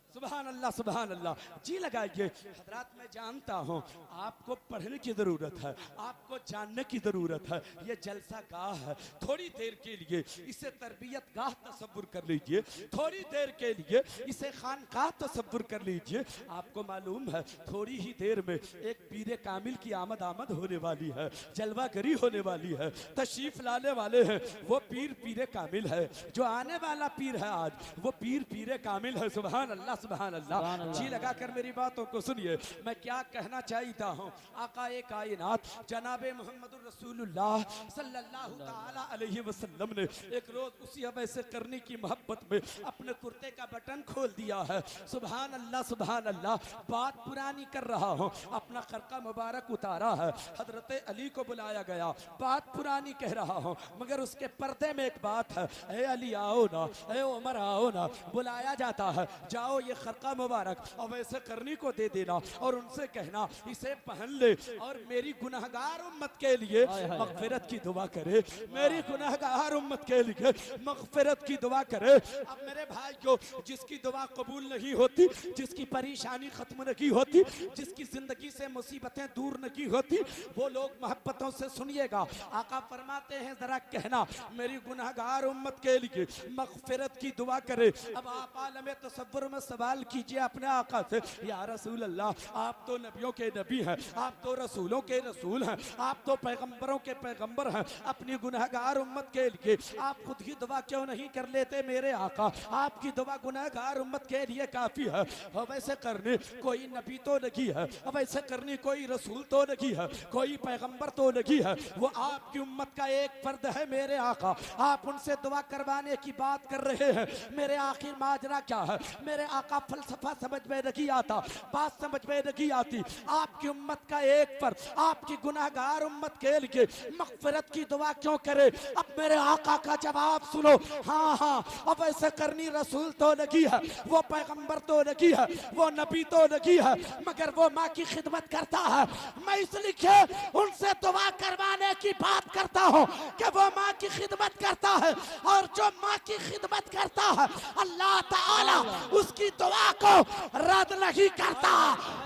[SPEAKER 1] सुभान अल्लाह, सुभान अल्लाह। जी लगाइए। हजरात, मैं जानता हूँ आपको पढ़ने की जरूरत है, आपको जानने की जरूरत है। ये जलसा गाह है, थोड़ी देर के लिए इसे तरबियत गाह तसव्वुर कर लीजिए, थोड़ी देर के लिए इसे खानकाह तसव्वुर कर लीजिए। आपको मालूम है थोड़ी ही देर में एक पीरे कामिल की आमद होने वाली है, जलवागरी होने वाली है, तशरीफ लाने वाले हैं। वो पीर पीरे कामिल है, जो आने वाला पीर है आज वो पीर पीरे कामिल है। सुभान अल्लाह, सुभान अल्लाह। जी लगाकर मेरी बातों को सुनिए। मैं क्या कहना चाहता हूँ, आकाए कायनात जनाबे मोहम्मद रसूलुल्लाह सल्लल्लाहु ताला अलैहि वसल्लम ने एक रोज उसी वैसे करने की मोहब्बत में अपने कुर्ते का बटन खोल दिया है। सुभान अल्लाह, सुभान अल्लाह। बात पुरानी कर रहा हूँ, अपना खरका मुबारक उतारा है, हजरत अली को बुलाया गया। बात पुरानी कह रहा हूँ मगर उसके पर्दे में एक बात है। ए अली आओ ना, ए उमर आओ ना, बुलाया जाता है। जाओ ये खरका मुबारक और वैसे करनी को दे देना और उनसे कहना इसे पहन ले और मेरी गुनहगार उम्मत के लिए मगफिरत की दुआ करे, मेरी गुनहगार उम्मत के लिए मगफिरत की दुआ करे। अब मेरे भाइयों को जिसकी दुआ कबूल नहीं होती, जिसकी परेशानी खत्म नहीं होती, जिसकी जिंदगी से मुसीबतें दूर नहीं होती, वो लोग मोहब्बतों से सुनिएगा। आका फरमाते हैं जरा कहना मेरी गुनहगार उम्मत के लिए मगफिरत की दुआ करे। अब आप आलम तसव्वुर में सवाल कीजिए अपने आका से, या रसूल अल्लाह, आप तो नबियों के नबी हैं, आप तो रसूलों के रसूल हैं, आप तो पैगंबरों के पैगंबर हैं, अपनी गुनहगार उम्मत के लिए आप खुद ही दुआ क्यों नहीं कर लेते मेरे आका? आपकी दुआ गुनहगार उम्मत के लिए काफी है। वैसे करने कोई नबी तो नहीं है, वैसे करनी कोई रसूल तो नहीं है, कोई पैगंबर तो नहीं है, वो आपकी उम्मत का एक फर्द है मेरे आका। आप उनसे दुआ करवाने की बात कर रहे हैं। मेरे आखिर माजरा क्या है? मेरे आका फलसफा समझ में नहीं आता, बात समझ में नहीं आती। आपकी उम्मत का एक फर्द आपकी गुनहगार उम्मत के लिए मगफिरत की दुआ क्यों करे? अब मेरे आका का जवाब सुनो। हाँ हाँ, अब ऐसे करनी रसूल तो नहीं है, वो पैगंबर तो नहीं है, वो नबी तो नहीं है, मगर वो माँ की खिदमत करता है। मैं इसलिए उनसे दुआ करवाने की बात करता हूँ कि वो माँ की खिदमत करता है, और जो माँ की खिदमत करता है अल्लाह ताला उसकी दुआ को रद्द नहीं करता,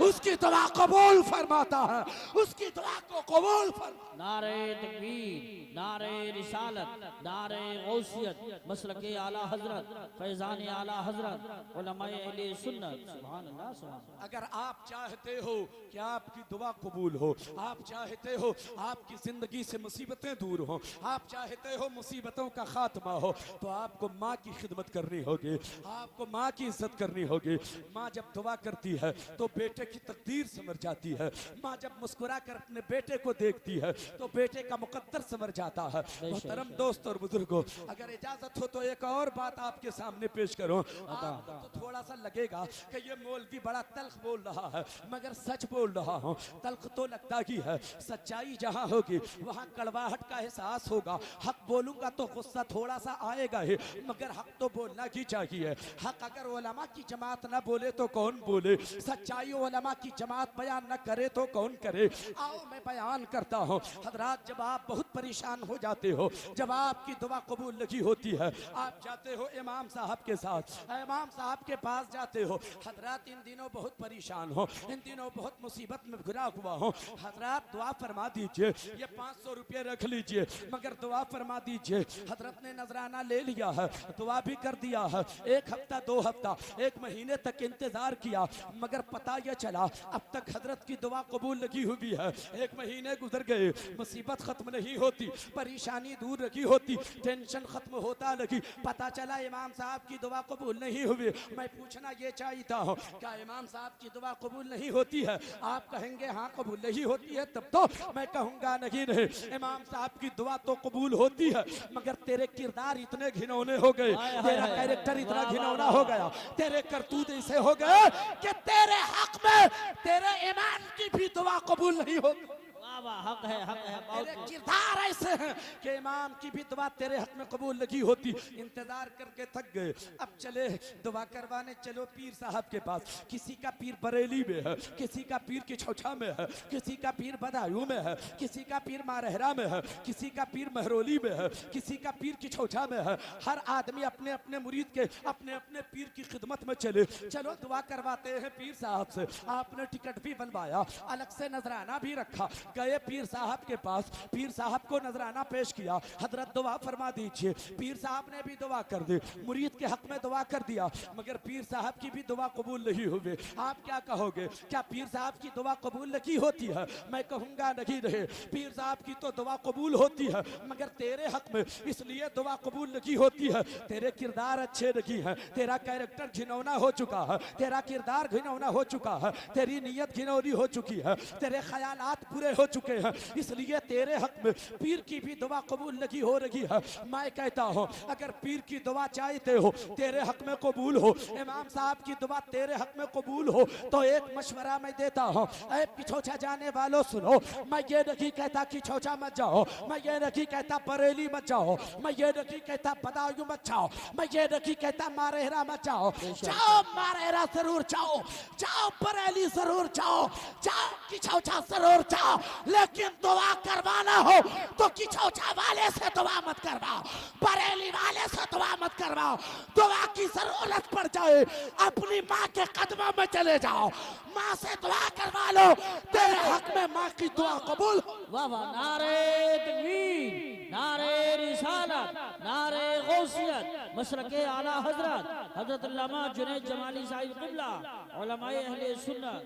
[SPEAKER 1] उसकी दुआ कबूल फरमाता है, उसकी दुआ को कबूल फरमाता।
[SPEAKER 2] नारे तकबीर, नारे रिसालत, नारे गौसियत, मसलके आला हजरत, फैजान आला हजरत, उलमाए अहले सुन्नत। सुभान अल्लाह, सुभान अल्लाह।
[SPEAKER 1] अगर आप चाहते हो कि आपकी दुआ कबूल हो, आप चाहते हो आपकी जिंदगी से मुसीबतें दूर हो, आप चाहते हो मुसीबतों का खात्मा हो, तो आपको माँ की खिदमत करनी होगी, आपको माँ की इज्जत करनी होगी। माँ जब दुआ करती है तो बेटे की तकदीर समझ जाती है। माँ जब मुस्कुरा कर अपने बेटे को देखती है तो बेटे का मुकद्दर समझ जाता है। मोहतरम दोस्त और बुजुर्गों, अगर इजाजत हो तो एक और बात आपके सामने पेश करूं। आपको तो थोड़ा सा लगेगा कि ये मौलवी बड़ा तल्ख बोल रहा है, मगर सच बोल रहा हूं। तल्ख तो लगता ही है, सच्चाई जहां होगी वहां कड़वाहट का एहसास होगा। हक बोलूंगा तो गुस्सा थोड़ा सा आएगा ही, मगर हक तो बोलना ही चाहिए। हक अगर उलमा की जमात ना बोले तो कौन बोले? सच्चाई उलमा की जमात बयान न करे तो कौन करे? आओ मैं बयान करता हूँ। हजरात, जब आप बहुत परेशान हो जाते हो, जब आपकी दुआ कबूल नहीं होती है, आप जाते हो इमाम साहब के साथ, इमाम साहब के पास जाते हो। हजरात, इन दिनों बहुत परेशान हो, इन दिनों बहुत मुसीबत में घिरा हुआ हो। हजरात, दुआ फरमा दीजिए, ये 500 रुपये रख लीजिए, मगर दुआ फरमा दीजिए। हजरत ने नजराना ले लिया है, दुआ भी कर दिया है। 1 हफ्ता, 2 हफ्ता, 1 महीने तक इंतजार किया, मगर पता यह चला अब तक हजरत की दुआ कबूल नहीं हुई है। 1 महीने गुजर गए, मुसीबत खत्म नहीं होती, परेशानी दूर नहीं होती, टेंशन खत्म होता नहीं। पता चला इमाम साहब की दुआ कबूल नहीं हुई। मैं पूछना ये चाहता हूँ, क्या इमाम साहब की दुआ कबूल नहीं होती है? आप कहेंगे हाँ कबूल नहीं होती है, तब तो मैं कहूँगा नहीं नहीं, इमाम साहब की दुआ तो कबूल होती है, मगर तेरे किरदार इतने घिनौने हो गए, तेरा कैरेक्टर इतना घिनौना हो गया, तेरे करतूत ऐसे हो गए कि तेरे हक में तेरे ईमान की भी दुआ कबूल नहीं होगी।
[SPEAKER 2] हक है, हक है।
[SPEAKER 1] तेरे किरदार ऐसे हैं कि इमाम की भी दुआ तेरे हक में कबूल नहीं होती। इंतजार करके थक गए, अब चले दुआ करवाने चलो पीर साहब के पास। किसी का पीर बरेली में है, किसी का पीर की छौछा में है, किसी का पीर बदायूं में है, किसी का पीर मारहरा में है, किसी का पीर महरोली में है, किसी का पीर की छौछा में है। हर आदमी अपने अपने मुरीद के अपने अपने पीर की खिदमत में चले। चलो दुआ करवाते हैं पीर साहब से। आपने टिकट भी बनवाया, अलग से नजराना भी रखा, गए पीर साहब के पास, पीर साहब को नजराना पेश किया। हजरत दुआ फरमा दीजिए। पीर साहब ने भी दुआ कर दी, मुरीद के हक में दुआ कर दिया, मगर पीर साहब की भी दुआ कबूल नहीं हुई। आप क्या कहोगे? क्या पीर साहब की दुआ कबूल नहीं होती है? मैं कहूंगा नहीं रहे, पीर साहब की तो दुआ कबूल होती है, मगर तेरे हक में इसलिए दुआ कबूल नहीं होती है, तेरे किरदार अच्छे नहीं है, तेरा कैरेक्टर घिनौना हो चुका है, तेरा किरदार घिनौना हो चुका है, तेरी नीयत घिनौनी हो चुकी है, तेरे ख्यालात पूरे हो चुके हैं, इसलिए तेरे हक में पीर की भी दुआ कबूल नहीं हो रही है। मैं कहता हूं, अगर पीर की दुआ चाहते हो तेरे हक में कबूल हो, इमाम साहब की दुआ तेरे हक में कबूल हो, तो एक मशवरा मैं देता हूं। ऐ पिछोछा जाने वालों सुनो, मैं ये नहीं कहता कि छौछा मत जाओ, मैं ये नहीं कहता बरेली मत जाओ, मैं ये नहीं कहता बदायूं मत जाओ, मैं ये नहीं कहता मारहरा मत जाओ। जाओ मारहरा जरूर जाओ, जाओ बरेली जरूर जाओ, जाओ कि छौछा जरूर जाओ,
[SPEAKER 3] लेकिन दुआ करवाना हो तो किचौचा वाले से दुआ मत करवाओ, बरेली वाले से दुआ मत करवाओ। दुआ की जरूरत पड़ जाए अपनी माँ के कदमों में चले जाओ, माँ से दुआ करवा लो, तेरे हक में माँ की दुआ कबूल हो।
[SPEAKER 2] वाह वाह, नारे तकबीर, नारे रिसालत, नारे गौसियत, मसलके आला हजरत हजरत अल्लामा जुनैद जमाली साहिब क़िबला, उलमाए अहले सुन्नत।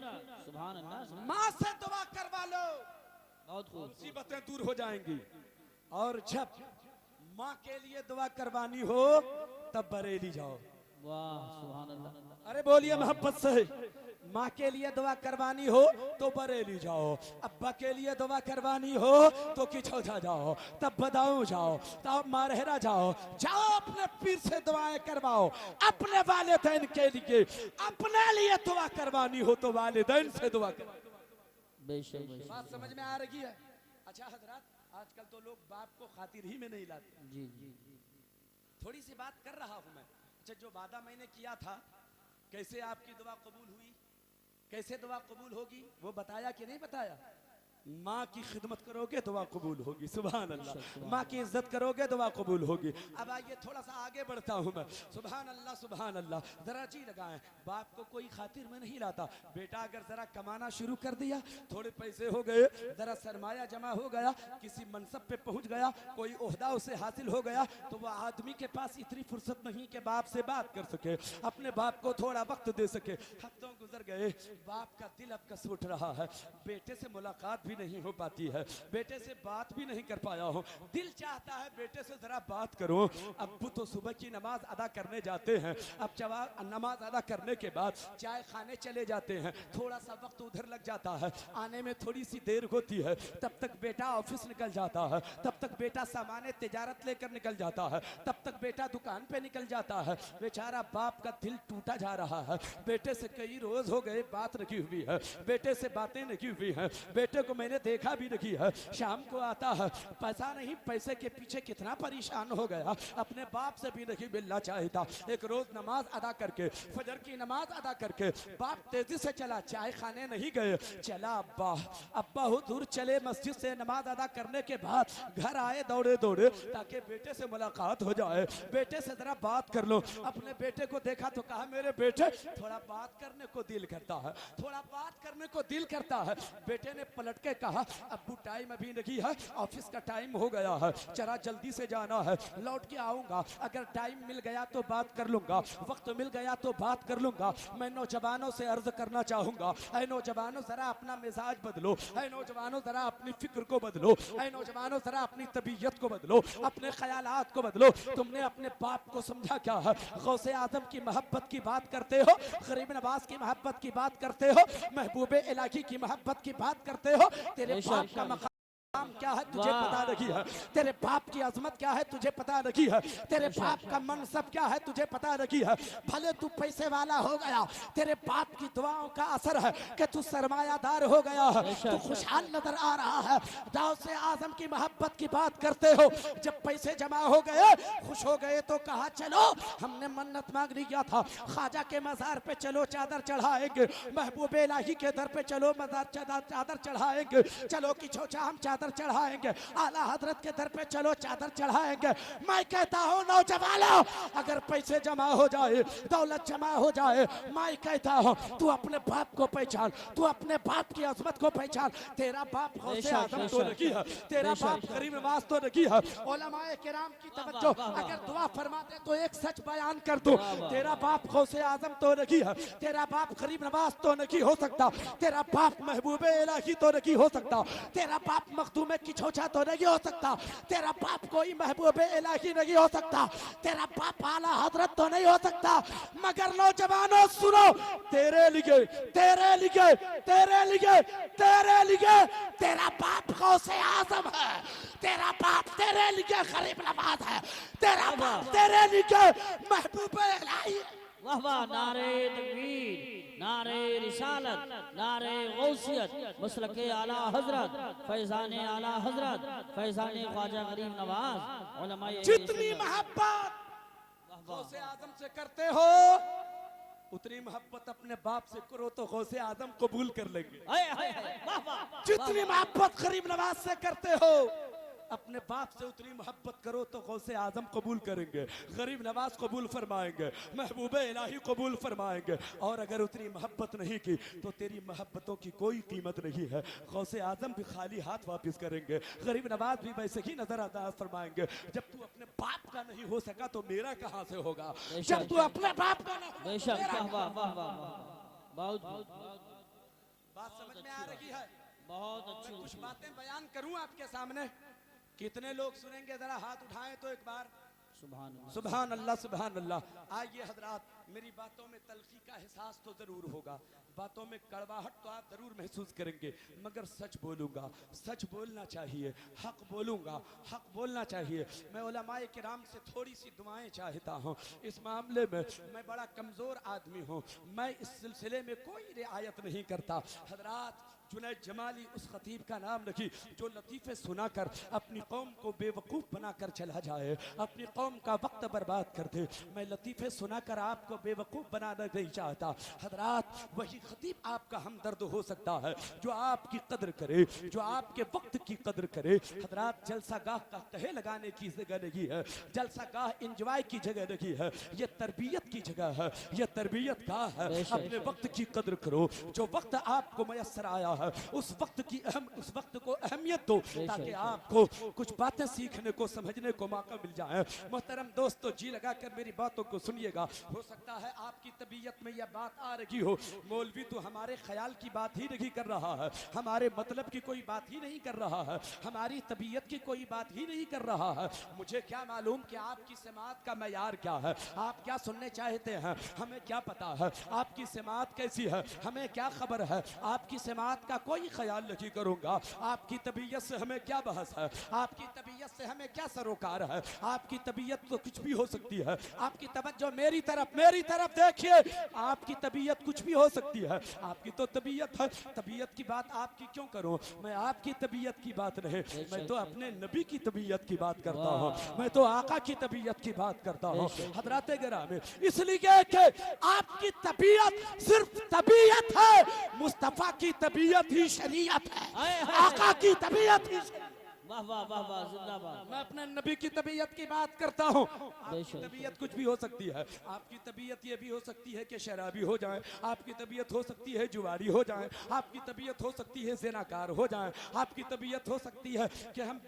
[SPEAKER 2] सुभान अल्लाह।
[SPEAKER 3] माँ से दुआ करवा लो,
[SPEAKER 2] बहुत खूब।
[SPEAKER 3] मुसीबतें दूर हो जाएंगी। और जब माँ के लिए दुआ करवानी हो तब बरेली जाओ।
[SPEAKER 2] वाह सुभान अल्लाह।
[SPEAKER 3] अरे बोलिए मोहब्बत से, माँ के लिए दुआ करवानी हो तो बरेली जाओ, अब्बा के लिए दुआ करवानी हो तो किचौथा जाओ, तब बदाऊं जाओ, तब मारहरा जाओ, जाओ अपने पीर से दुआएं करवाओ। अपने वालिदैन के लिए, अपने लिए दुआ करवानी हो तो वालिदैन से दुआ करवाओ।
[SPEAKER 2] बेशक
[SPEAKER 3] बात समझ में आ रही है? अच्छा हजरत, आजकल तो लोग बाप को खातिर ही में नहीं लाते।
[SPEAKER 2] जी जी।
[SPEAKER 3] थोड़ी सी बात कर रहा हूं मैं। अच्छा, जो वादा मैंने किया था, कैसे आपकी दुआ कबूल हुई, कैसे दुआ कबूल होगी, वो बताया कि नहीं बताया? माँ की खिदमत करोगे दुआ कबूल होगी। सुभान अल्लाह। माँ की इज्जत करोगे दुआ कबूल होगी। अब आइए थोड़ा सा आगे बढ़ता हूँ मैं। सुभान अल्लाह सुभान अल्लाह। जरा जी लगाएं, बाप को कोई खातिर में नहीं लाता। बेटा अगर जरा कमाना शुरू कर दिया, थोड़े पैसे हो गए, जरा सरमाया जमा हो गया, किसी मनसब पे पहुंच गया, कोई ओहदा उसे हासिल हो गया, तो वह आदमी के पास इतनी फुर्सत नहीं कि बाप से बात कर सके, अपने बाप को थोड़ा वक्त दे सके। हफ्तों गुजर गए, बाप का दिल अब कस उठ रहा है, बेटे से मुलाकात भी नहीं हो पाती है, बेटे से बात भी नहीं कर पाया हूँ। दिल चाहता है बेटे से जरा बात करो। अब्बू तो सुबह की नमाज अदा करने जाते हैं, अब नमाज अदा करने के बाद चाय खाने चले जाते हैं, थोड़ा सा वक्त उधर लग जाता है, आने में थोड़ी सी देर होती है, तब तक बेटा ऑफिस निकल जाता है, तब तक बेटा सामान्य तिजारत लेकर निकल जाता है, तब तक बेटा दुकान पे निकल जाता है। बेचारा बाप का दिल टूटा जा रहा है। बेटे से कई रोज हो गए बात नहीं हुई है, बेटे से बातें नहीं हुई है, बेटे को मैंने देखा भी नहीं है। शाम को आता है, पैसा नहीं, पैसे के पीछे कितना परेशान हो गया, अपने बाप से भी नहीं मिलना चाहता। एक रोज नमाज अदा करके, फजर की नमाज अदा करके बाप तेजी से चला, चाय खाने नहीं गए, चला अब्बा। अब्बा हुजूर चले मस्जिद से नमाज अदा करने के बाद घर आए दौड़े दौड़े, ताकि बेटे से मुलाकात हो जाए, बेटे से जरा बात कर लो। अपने बेटे को देखा तो कहा, मेरे बेटे थोड़ा बात करने को दिल करता है, थोड़ा बात करने को दिल करता है। बेटे ने पलट के कहा, अब्बू टाइम अभी नहीं है, ऑफिस का टाइम हो गया है, जरा जल्दी से जाना है, लौट के आऊंगा, अगर टाइम मिल गया तो बात कर लूंगा, वक्त मिल गया तो बात कर लूंगा। मैं नौजवानों से अर्ज करना चाहूंगा, ऐ नौजवानों जरा अपना मिजाज बदलो, ऐ नौजवानों जरा अपनी फिक्र को बदलो, ऐ नौजवानों जरा अपनी तबीयत को बदलो, अपने ख्यालात को बदलो। तुमने अपने बाप को समझा क्या है? गौसे आजम की मोहब्बत की बात करते हो, गरीब नवाज की मोहब्बत की बात करते हो, महबूबे इलाही की मोहब्बत की बात करते हो। तेरे बाप का मकाम क्या है तुझे पता नहीं है, तेरे बाप की अजमत क्या है तुझे पता नहीं है, तेरे बाप का मनसब क्या है तुझे पता नहीं है। भले तू पैसे वाला हो गया, तेरे बाप की दुआओं का असर है कि तू सरमायादार हो गया है, तू खुशहाल नजर आ रहा है। गौसे आजम की मोहब्बत की बात करते हो, जब पैसे जमा हो गए, खुश हो गए, तो कहा चलो हमने मन्नत मांग लिया था, ख्वाजा के मजार पे चलो चादर चढ़ाएंगे, महबूबे इलाही के दर पे चलो मजार चादर चढ़ाएंगे, चलो किछोचा हम चादर चढ़ाएंगे, आला हजरत के दर पे चलो चादर चढ़ाएंगे। मैं कहता हूँ नौजवानों, अगर पैसे जमा हो जाए, दौलत जमा हो जाए, मैं कहता हूँ तू अपने बाप को पहचान, तू अपने बाप की अजमत को पहचान। तेरा बाप गौसे आजम तो नहीं है, तेरा बाप करीम नवाज तो नहीं है। उलमाए किराम की तवज्जो, अगर दुआ फरमाते तो एक सच बयान कर दूं, तेरा बाप गौसे आजम तो नहीं है, तेरा बाप करीम नवाज तो नहीं हो सकता, तेरा बाप महबूबे इलाही तो नहीं हो सकता, तेरा बाप तुम्हें किछोचा तो नहीं हो सकता, तेरा बाप कोई महबूबे इलाही नहीं हो सकता, तेरा बाप आला हजरत तो नहीं हो सकता। मगर नौजवानों सुनो, तेरे लिए तेरे लिए तेरे लिए तेरे लिए तेरा बाप गौसे आजम है, तेरा बाप तेरे लिए गरीब नवाज है, तेरा बाप तेरे लिए महबूबे इलाही।
[SPEAKER 2] वाह वाह, नारे तकबीर, नारे रिसालत, नारे गौसियत, मसलके आला हजरत, फैजाने आला हजरत, फैजाने ख्वाजा गरीब नवाज, उलमाए
[SPEAKER 3] जितनी मोहब्बत गौसे आजम से करते हो, उतनी मोहब्बत अपने बाप से करो तो गौसे आजम कबूल कर लेंगे।
[SPEAKER 2] हाय हाय हाय, वाह वाह।
[SPEAKER 3] जितनी मोहब्बत गरीब नवाज से करते हो अपने बाप से उतनी मोहब्बत करो तो गौसे आजम कबूल करेंगे, गरीब नवाज कबूल फरमाएंगे, महबूबे इलाही कबूल फरमाएंगे। और अगर उतनी मोहब्बत नहीं की तो तेरी मोहब्बतों की कोई कीमत नहीं है। गौसे आजम भी खाली हाथ वापस करेंगे, गरीब नवाज भी वैसे ही नजर अंदाज फरमाएंगे। जब तू अपने बाप का नहीं हो सका तो मेरा कहां से होगा। जब तू अपने बाप का ना हो,
[SPEAKER 2] बेशक,
[SPEAKER 3] मेरा
[SPEAKER 2] वाह वाह वाह वाह, बहुत बहुत
[SPEAKER 3] बात समझ में आ रही है।
[SPEAKER 2] बहुत अच्छी
[SPEAKER 3] मैं कुछ बातें बयान करूं आपके सामने, कितने लोग सुनेंगे जरा हाथ उठाएं तो एक बार।
[SPEAKER 2] सुभान अल्लाह।
[SPEAKER 3] सुभान अल्लाह सुभान अल्लाह। आइए हजरात, मेरी बातों में तलखी का एहसास तो जरूर होगा, बातों में कड़वाहट तो आप जरूर महसूस करेंगे, मगर सच बोलूंगा, सच बोलना चाहिए, हक बोलूंगा, हक बोलना चाहिए। मैं उलमाए किराम से थोड़ी सी दुआएं चाहता हूँ। इस मामले में मैं बड़ा कमजोर आदमी हूँ, मैं इस सिलसिले में कोई रियायत नहीं करता। हजरात, जुनैद जमाली उस खतीब का नाम रखी जो लतीफ़े सुनाकर अपनी कौम को बेवकूफ़ बनाकर चला जाए, अपनी कौम का वक्त बर्बाद कर दे। मैं लतीफ़े सुनाकर आपको बेवकूफ़ बनाना नहीं चाहता। हजरात, वही खतीब आपका हमदर्द हो सकता है जो आपकी कदर करे, जो आपके वक्त की कदर करे। हजरात, जलसा गाह का कहे लगाने की जगह नहीं है, जलसा गाह इंजॉय की जगह नहीं है, ये तरबियत की जगह है, ये तरबियत गाह है। अपने वक्त की कदर करो, जो वक्त आपको मयसर आया है उस वक्त को अहमियत दो, ताकि आपको कुछ बातें सीखने को समझने को मौका मिल जाए। मोहतरम दोस्तों, जी लगाकर मेरी बातों को सुनिएगा। हो सकता है आपकी तबीयत में यह बात आ रही हो, मौलवी तो हमारे ख्याल की बात ही नहीं कर रहा है, हमारे मतलब की कोई बात ही नहीं कर रहा है, हमारी तबीयत की कोई बात ही नहीं कर रहा है। मुझे क्या मालूम कि आपकी समात का मयार क्या है, आप क्या सुनने चाहते हैं, हमें क्या पता है। आपकी समात कैसी है, हमें क्या खबर है। आपकी समात का कोई ख्याल नहीं करूंगा। आपकी तबीयत से हमें क्या बहस है, आपकी तबीयत से हमें क्या सरोकार है। आपकी तबीयत तो कुछ भी हो सकती है। आपकी तवज्जो मेरी तरफ देखिए, आपकी तबीयत कुछ भी हो सकती है। आपकी तो तबीयत है, तबीयत की बात आपकी क्यों करूं मैं। आपकी तबीयत की बात नहीं, मैं तो अपने नबी की तबीयत की बात करता हूं, मैं तो आका की तबीयत की बात करता हूं। हजरात गिरामी, इसलिए कि आपकी तबीयत सिर्फ तबीयत है, मुस्तफा की तबीयत ही शरीयत है, आका की तबीयत ही।
[SPEAKER 2] वाह वाह वाह वाह, जिंदाबाद।
[SPEAKER 3] मैं अपने नबी की तबीयत की बात करता हूँ। आपकी
[SPEAKER 2] बेशक।
[SPEAKER 3] तबीयत कुछ भी हो सकती है। आपकी तबीयत ये भी हो सकती है कि शराबी हो जाए, आपकी तबीयत हो सकती है जुआरी हो जाए, आपकी तबीयत हो सकती है ज़िनाकार हो जाए, आपकी तबीयत हो सकती है कि हम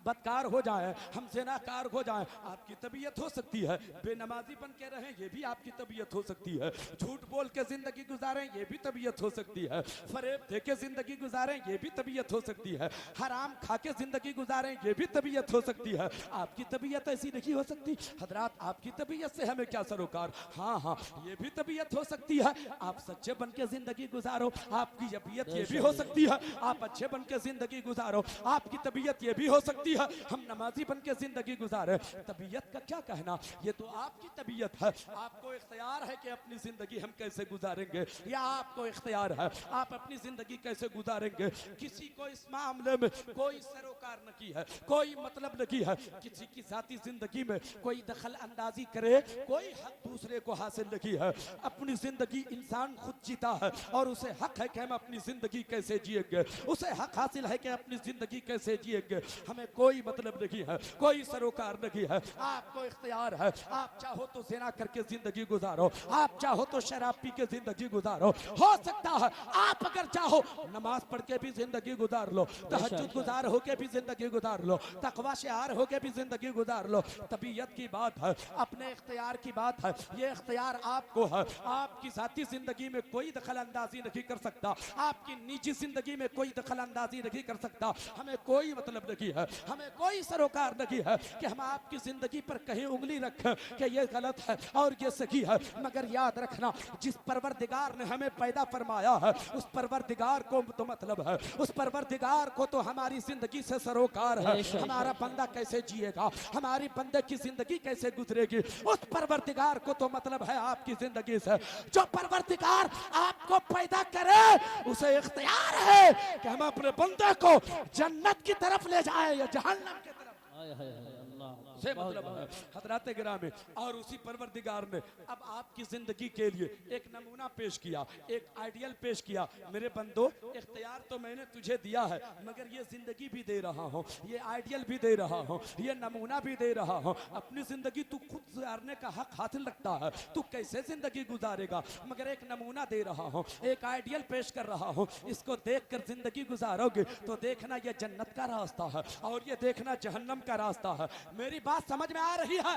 [SPEAKER 3] बदकार हो जाएं, हम ज़िनाकार हो जाएं। आपकी तबीयत हो सकती है बेनमाजी बन के रहें, ये भी आपकी तबीयत हो सकती है। झूठ बोल के जिंदगी गुजारें, ये भी तबीयत हो सकती है। फरेब दे के जिंदगी गुजारें, ये भी तबीयत हो सकती है। हराम खा के जिंदगी गुजारें, ये भी तबीयत हो सकती है। आपकी तबीयत ऐसी नहीं हो सकती। हजरात, आपकी तबीयत से हमें क्या सरोकार। हाँ हाँ, ये भी तबीयत हो सकती है। आप सच्चे बन के जिंदगी गुजारो, आपकी तबीयत ये भी हो सकती है। आप अच्छे बन के जिंदगी गुजारो, आपकी तबीयत ये भी हो सकती है। हम नमाजी बन के जिंदगी गुजारे, तबीयत का क्या कहना, ये तो आपकी तबीयत है। आपको इख्तियार है कि अपनी जिंदगी हम कैसे गुजारेंगे, या आपको इख्तियार है आप अपनी जिंदगी कैसे गुजारेंगे। किसी को इस मामले में कोई सरोकार नहीं है, कोई मतलब नहीं है। किसी की जाती जिंदगी में कोई दखल अंदाजी करे, कोई हक दूसरे को हासिल नहीं है। अपनी जिंदगी इंसान खुद जीता है और उसे हक है कि हम अपनी जिंदगी कैसे जिएंगे, उसे हक हासिल है कि अपनी जिंदगी कैसे जिएंगे। हमें कोई मतलब नहीं है, कोई सरोकार नहीं है। आपको इख्तियार है, आप चाहो तो ज़िना करके जिंदगी गुजारो, आप चाहो तो शराब पी के जिंदगी गुजारो। हो सकता है आप अगर चाहो नमाज पढ़ के भी जिंदगी गुजार लो, तहज्जुद गुजार होके भी जिंदगी गुजार लो, तकवा शिआर होके भी जिंदगी गुजार लो। तबीयत की बात है, अपने इख्तियार की बात है। ये इख्तियार आपको है। आपकी जाती जिंदगी में कोई दखल अंदाजी नहीं कर सकता, आपकी निजी जिंदगी में कोई दखल अंदाजी नहीं कर सकता। हमें कोई मतलब नहीं है, हमें कोई सरोकार नहीं है कि हम आपकी जिंदगी पर कहीं उंगली रखें कि ये गलत है और ये सही है। मगर याद रखना, जिस परवरदिगार ने हमें पैदा फरमाया है उस परवरदिगार को तो मतलब है, उस परवरदिगार को तो हमारी जिंदगी से सरोकार है। हमारा बंदा कैसे जिएगा, हमारी बंदे की जिंदगी कैसे गुजरेगी, उस परवरदिगार को तो मतलब है आपकी जिंदगी से। जो परवरदिगार आपको पैदा करे उसे इख्तियार है कि हम अपने बंदे को जन्नत की तरफ ले जाए या जहन्नम की तरफ।
[SPEAKER 2] हाय हाय हाय, अल्लाह
[SPEAKER 3] से मतलब है हजरात गिरामी। और उसी परवरदिगार ने अब आपकी जिंदगी के लिए एक नमूना पेश किया, एक आइडियल पेश किया। मेरे बंदो, इख्तियार तो मैंने तुझे दिया है, मगर ये जिंदगी भी दे रहा हूँ, ये आइडियल भी दे रहा हूँ, ये नमूना भी दे रहा हूँ। अपनी जिंदगी तू खुद गुजारने का हक हासिल रखता है, तू कैसे जिंदगी गुजारेगा, मगर एक नमूना दे रहा हूँ, एक आइडियल पेश कर रहा हूँ। इसको देखकर जिंदगी गुजारोगे तो देखना ये जन्नत का रास्ता है और ये देखना जहन्नम का रास्ता है। मेरी बात समझ में आ रही है?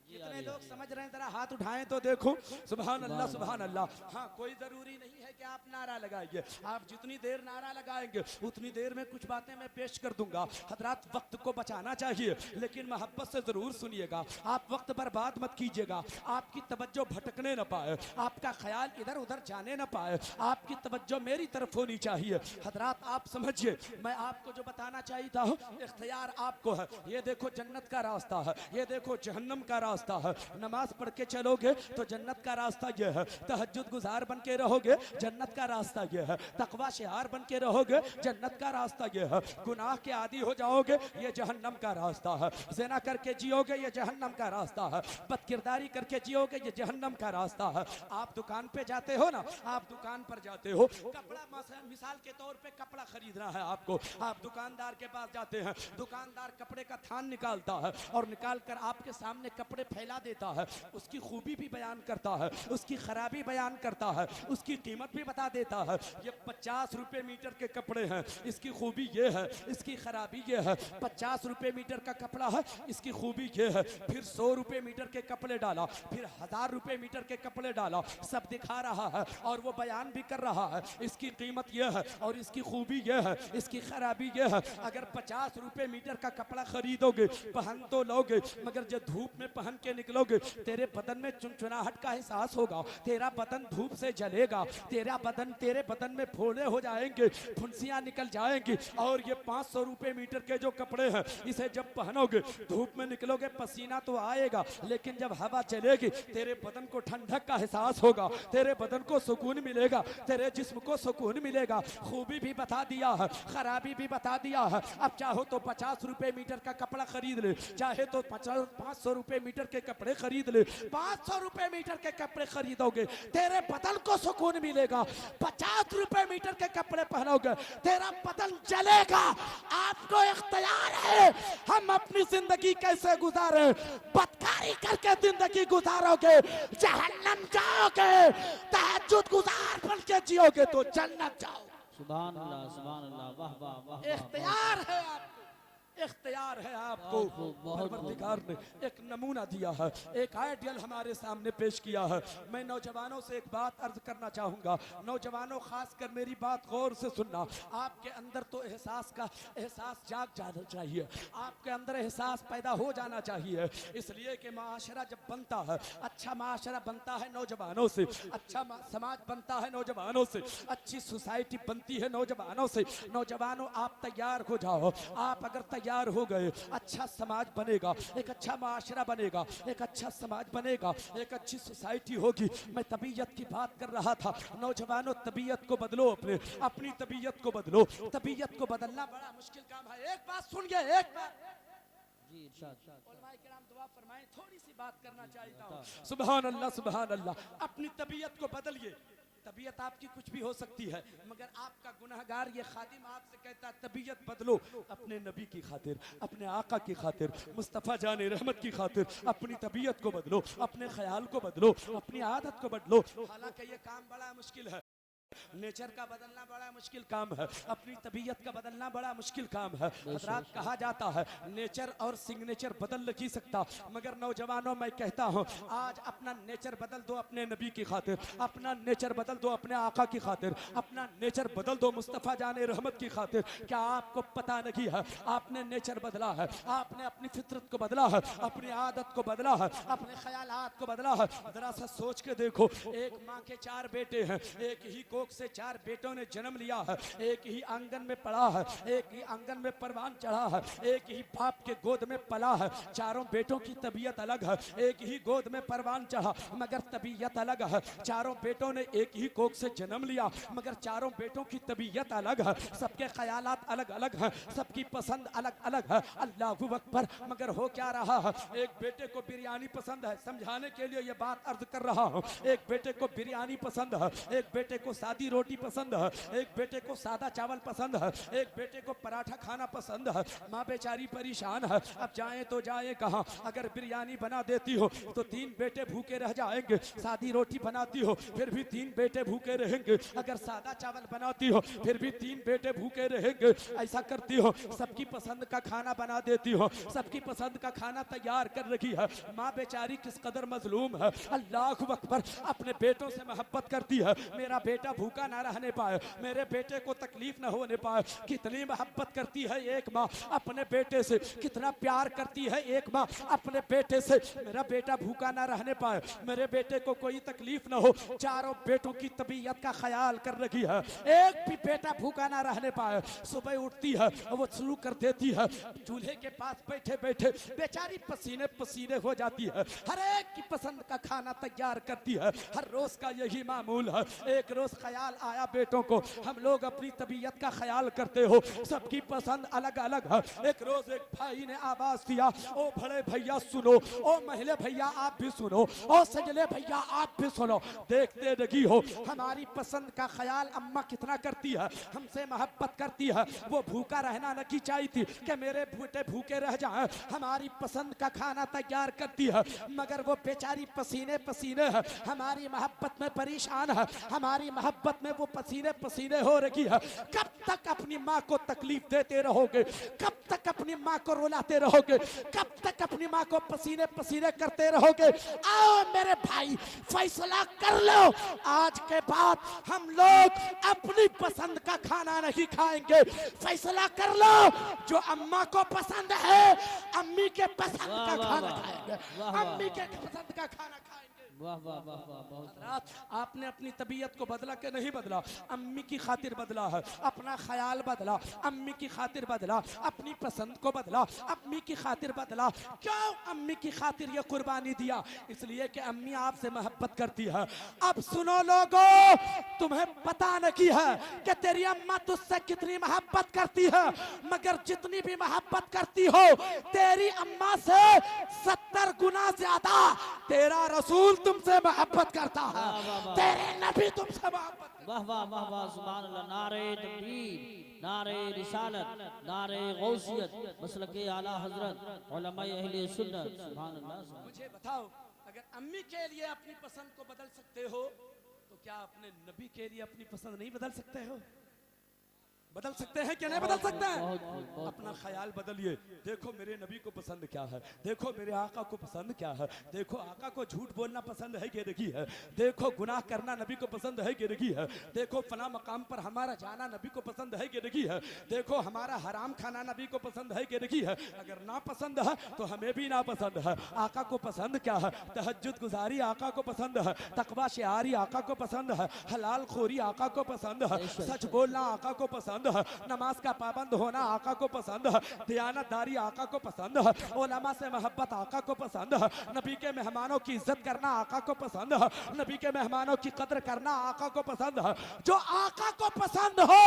[SPEAKER 3] कितने लोग समझ रहे हैं? जरा हाथ उठाएं तो देखो। सुभान अल्लाह, सुभान अल्लाह। हाँ, कोई जरूरी नहीं है कि आप नारा लगाइए, आप जितनी देर नारा लगाएंगे उतनी देर में कुछ बातें मैं पेश कर दूंगा। हजरात, वक्त को बचाना चाहिए, लेकिन मोहब्बत से जरूर सुनिएगा। आप वक्त बर्बाद मत कीजिएगा, आपकी तवज्जो भटकने न पाए, आपका ख्याल इधर उधर जाने न पाए, आपकी तवज्जो मेरी तरफ होनी चाहिए। हजरात, आप समझिए, मैं आपको जो बताना चाहता हूँ, इख्तियार आपको है। ये देखो जन्नत का रास्ता है, ये देखो जहन्नम का रास्ता है। नमाज पढ़ के चलोगे तो जन्नत का रास्ता ये है, तहज्जुद गुजार बन के रहोगे जन्नत का रास्ता ये है, तकवा शिआर बन के रहोगे जन्नत का रास्ता ये है, गुनाह के आदी हो जाओगे ये जहन्नम का रास्ता है, ज़िना करके जियोगे ये जहन्नम का रास्ता है, बदकिरदारी करके जियोगे ये जहन्नम का रास्ता है। आप दुकान पे जाते हो ना, आप दुकान पर जाते हो, कपड़ा मिसाल के तौर पे कपड़ा खरीदना है आपको, आप दुकानदार के पास जाते हैं, दुकानदार कपड़े का थान निकालता है और निकाल कर आपके सामने कपड़े फैला देता है, उसकी खूबी भी बयान करता है, उसकी खराबी बयान करता है, उसकी कीमत भी बता देता है। ये 50 रुपए मीटर के कपड़े हैं, इसकी खूबी ये है, इसकी खराबी ये है। 50 रुपए मीटर का कपड़ा है, इसकी खूबी ये है। फिर 100 रुपए मीटर के कपड़े डाला, फिर 1000 रुपए मीटर के कपड़े डाला, सब दिखा रहा है और वो बयान भी कर रहा है, इसकी कीमत ये है और इसकी खूबी ये है, इसकी खराबी ये है। अगर 50 रुपए मीटर का कपड़ा खरीदोगे, पहन तो लोगे, मगर जब धूप में पहन के निकलोगे तेरे बदन में चुनचुनाहट का एहसास होगा, तेरा बदन धूप से जलेगा, तेरे बदन में फोड़े हो जाएंगे, फुंसियां निकल जाएंगी। और ये 500 रुपए मीटर के जो कपड़े हैं, इसे जब पहनोगे, धूप में निकलोगे, पसीना तो आएगा, लेकिन जब हवा चलेगी तेरे बदन को ठंडक का एहसास होगा, तेरे बदन को सुकून मिलेगा, तेरे जिस्म को सुकून मिलेगा। खूबी भी बता दिया है, खराबी भी बता दिया है। अब चाहो तो 50 रुपए मीटर का कपड़ा खरीद ले, चाहे तो 500 रुपए मीटर के कपड़े खरीद ले। 500 रुपए मीटर के कपड़े खरीदोगे तेरे बदन को सुकून मिलेगा, 50 रुपए मीटर के कपड़े पहनोगे तेरा बदन जलेगा। आपको इख्तियार है हम अपनी जिंदगी कैसे गुजारे। बदकारी करके जिंदगी गुजारोगे जहन्नम जाओगे, तहज्जुद गुजार बन के जियोगे तो जन्नत जाओगे।
[SPEAKER 2] सुभान अल्लाह, सुभान अल्लाह, वाह वाह वाह।
[SPEAKER 3] इख्तियार है आपको, इख्तियार है आपको। परवरदिगार ने एक नमूना दिया है, एक आइडियल हमारे सामने पेश किया है। मैं नौजवानों से एक बात अर्ज करना चाहूँगा, नौजवानों खासकर मेरी बात गौर से सुनना। आपके अंदर तो एहसास जाग जाना चाहिए, आपके अंदर एहसास पैदा हो जाना चाहिए, इसलिए कि माशरा जब बनता है, अच्छा माशरा बनता है नौजवानों से, अच्छा समाज बनता है नौजवानों से, अच्छी सोसाइटी बनती है नौजवानों से। नौजवानों, आप तैयार हो जाओ, आप अगर तैयार हो गए, अच्छा समाज बनेगा, एक अच्छा माशरा बनेगा, एक अच्छा समाज बनेगा, एक अच्छी सोसाइटी होगी। मैं तबीयत की बात कर रहा था, नौजवानों तबीयत को बदलो, अपनी तबीयत को बदलो। तबीयत को बदलना बड़ा मुश्किल काम है। एक बात सुन गए, एक बात
[SPEAKER 2] जी इरशाद।
[SPEAKER 3] उलमाए किराम दुआ फरमाएं, थोड़ी सी बात करना चाहता हूँ। सुभान अल्लाह, सुभान अल्लाह। अपनी तबीयत को बदलिए। तबीयत आपकी कुछ भी हो सकती है, मगर आपका गुनहगार ये खादिम आपसे कहता है तबीयत बदलो, अपने नबी की खातिर, अपने आका की खातिर, मुस्तफ़ा जाने रहमत की खातिर अपनी तबीयत को बदलो, अपने ख्याल को बदलो, अपनी आदत को बदलो। हालांकि ये काम बड़ा मुश्किल है, नेचर का बदलना बड़ा मुश्किल काम है, अपनी तबीयत का बदलना बड़ा मुश्किल काम है। हज़रात, कहा जाता है नेचर और सिग्नेचर बदल नहीं सकता, मगर नौजवानों मैं कहता हूँ आज अपना नेचर बदल दो अपने नबी की खातिर, अपना नेचर बदल दो अपने आका की खातिर, अपना नेचर बदल दो मुस्तफ़ा जाने रहमत की खातिर। क्या आपको पता नहीं है आपने नेचर बदला है, आपने अपनी फितरत को बदला है, अपनी आदत को बदला है, अपने ख्यालात को बदला है। जरा सा सोच के देखो, एक माँ के 4 बेटे हैं, एक ही को कोख से 4 बेटों ने जन्म लिया है, एक ही आंगन में पड़ा है, एक ही आंगन में परवान चढ़ा है, एक ही बाप के गोद में पला है। चारों बेटों की तबीयत अलग है, एक ही गोद में परवान चढ़ा मगर तबीयत अलग है। चारों बेटों ने एक ही कोख से जन्म लिया मगर चारों बेटों की तबीयत अलग है, सबके ख्यालात अलग अलग हैं, सबकी पसंद अलग अलग है। अल्लाहू अकबर। मगर हो क्या रहा है, एक बेटे को बिरयानी पसंद है, समझाने के लिए ये बात अर्ज कर रहा हूँ। एक बेटे को बिरयानी पसंद है, एक बेटे को सादी रोटी पसंद है, एक बेटे को सादा चावल पसंद है, एक बेटे को पराठा खाना पसंद है। माँ बेचारी परेशान है, अब जाए तो जाए कहाँ। अगर बिरयानी बना देती हो तो 3 बेटे भूखे रह जाएंगे, सादी रोटी बनाती हो फिर भी 3 बेटे भूखे रहेंगे, अगर सादा चावल बनाती हो फिर भी 3 बेटे भूखे रहेंगे। ऐसा करती हो, सबकी पसंद का खाना बना देती हो, सबकी पसंद का खाना तैयार कर रखी है। माँ बेचारी किस कदर मजलूम है। अल्लाह अकबर। अपने बेटों से मोहब्बत करती है, मेरा बेटा भूखा ना रहने पाए, मेरे बेटे को तकलीफ ना होने पाए। कितनी मोहब्बत करती है एक माँ अपने बेटे से, कितना प्यार करती है एक माँ अपने बेटे से। मेरा बेटा भूखा ना रहने पाए, मेरे बेटे को कोई तकलीफ ना हो। चारों बेटों की तबीयत का ख्याल कर रखी है, एक भी बेटा भूखा ना रहने पाए। सुबह उठती है वो शुरू कर देती है, चूल्हे के पास बैठे बैठे बेचारी पसीने पसीने हो जाती है, हर एक की पसंद का खाना तैयार करती है। हर रोज का यही मामूल है। एक रोज ख्याल आया बेटों को, हम लोग अपनी तबीयत का ख्याल करते हो, सबकी पसंद अलग अलग है। एक रोज एक भाई ने आवाज दिया, ओ बड़े भैया सुनो, ओ महिला भैया आप भी सुनो, ओ सजले भैया आप भी सुनो। देखते रही हो हमारी पसंद का ख्याल अम्मा कितना करती है, हमसे मोहब्बत करती है। वो भूखा रहना न की चाहिए थी कि मेरे बेटे भूखे रह जाएं, हमारी पसंद का खाना तैयार करती है। मगर वो बेचारी पसीने पसीने है, हमारी मोहब्बत में परेशान है, हमारी मोहब्बत में वो पसीने पसीने हो रही है। कब तक अपनी माँ को तकलीफ देते रहोगे, कब तक अपनी माँ को रुलाते रहोगे, कब तक अपनी माँ को पसीने पसीने करते रहोगे। आओ मेरे भाई फैसला कर लो, आज के बाद हम लोग अपनी पसंद का खाना नहीं खाएंगे। फैसला कर लो, जो अम्मा को पसंद है अम्मी के पसंद का खाना खाएंगे, अम्मी के पसंद का खाना खाएंगे।
[SPEAKER 2] वाह वाह वाह वाह, बहुत
[SPEAKER 3] रात आपने अपनी तबीयत को बदला के नहीं बदला, अम्मी की खातिर बदला है। अपना ख्याल बदला, अम्मी की खातिर बदला, अपनी पसंद को बदला, अम्मी की खातिर बदला। क्यों अम्मी की खातिर ये कुर्बानी दिया? इसलिए कि अम्मी आपसे मोहब्बत करती है। अब सुनो लोगों, तुम्हें पता नहीं है कि तेरी अम्मा तुझसे कितनी मोहब्बत करती है, मगर जितनी भी मोहब्बत करती हो तेरी अम्मा से 70 गुना ज्यादा तेरा रसूल तुमसे मोहब्बत करता है, तेरे नबी तुमसे मोहब्बत।
[SPEAKER 2] वाह वाह वाह वाह, सुभान अल्लाह। नारे तकबीर, नारे रिसालत, नारे गौसियत, मसलके आला हजरत, उलमा अहले सुन्नत। सुभान अल्लाह।
[SPEAKER 3] मुझे बताओ, अगर अम्मी के लिए अपनी पसंद को बदल सकते हो तो क्या अपने नबी के लिए अपनी पसंद नहीं बदल सकते हो? बदल सकते हैं क्या नहीं बदल सकते हैं? अपना ख्याल बदलिए। देखो मेरे नबी को पसंद क्या है, देखो मेरे आका को पसंद क्या है, देखो आका को झूठ बोलना पसंद है कि नहीं है, देखो गुनाह करना नबी को पसंद है कि नहीं है, देखो फला मकाम पर हमारा जाना नबी को पसंद है कि नहीं है, देखो हमारा हराम खाना नबी को पसंद है कि नहीं है। अगर ना पसंद है तो हमें भी ना पसंद है। आका को पसंद क्या है? तहज्जुद गुजारी आका को पसंद है, तकवा शियारी आका को पसंद है, हलाल खोरी आका को पसंद है, सच बोलना आका को पसंद है, नमाज का पाबंद होना आका को पसंद है, दियानतदारी आका को पसंद है, उलमा से मोहब्बत आका को पसंद है, नबी के मेहमानों की इज्जत करना आका को पसंद है, नबी के मेहमानों की कदर करना आका को पसंद है। जो आका को पसंद हो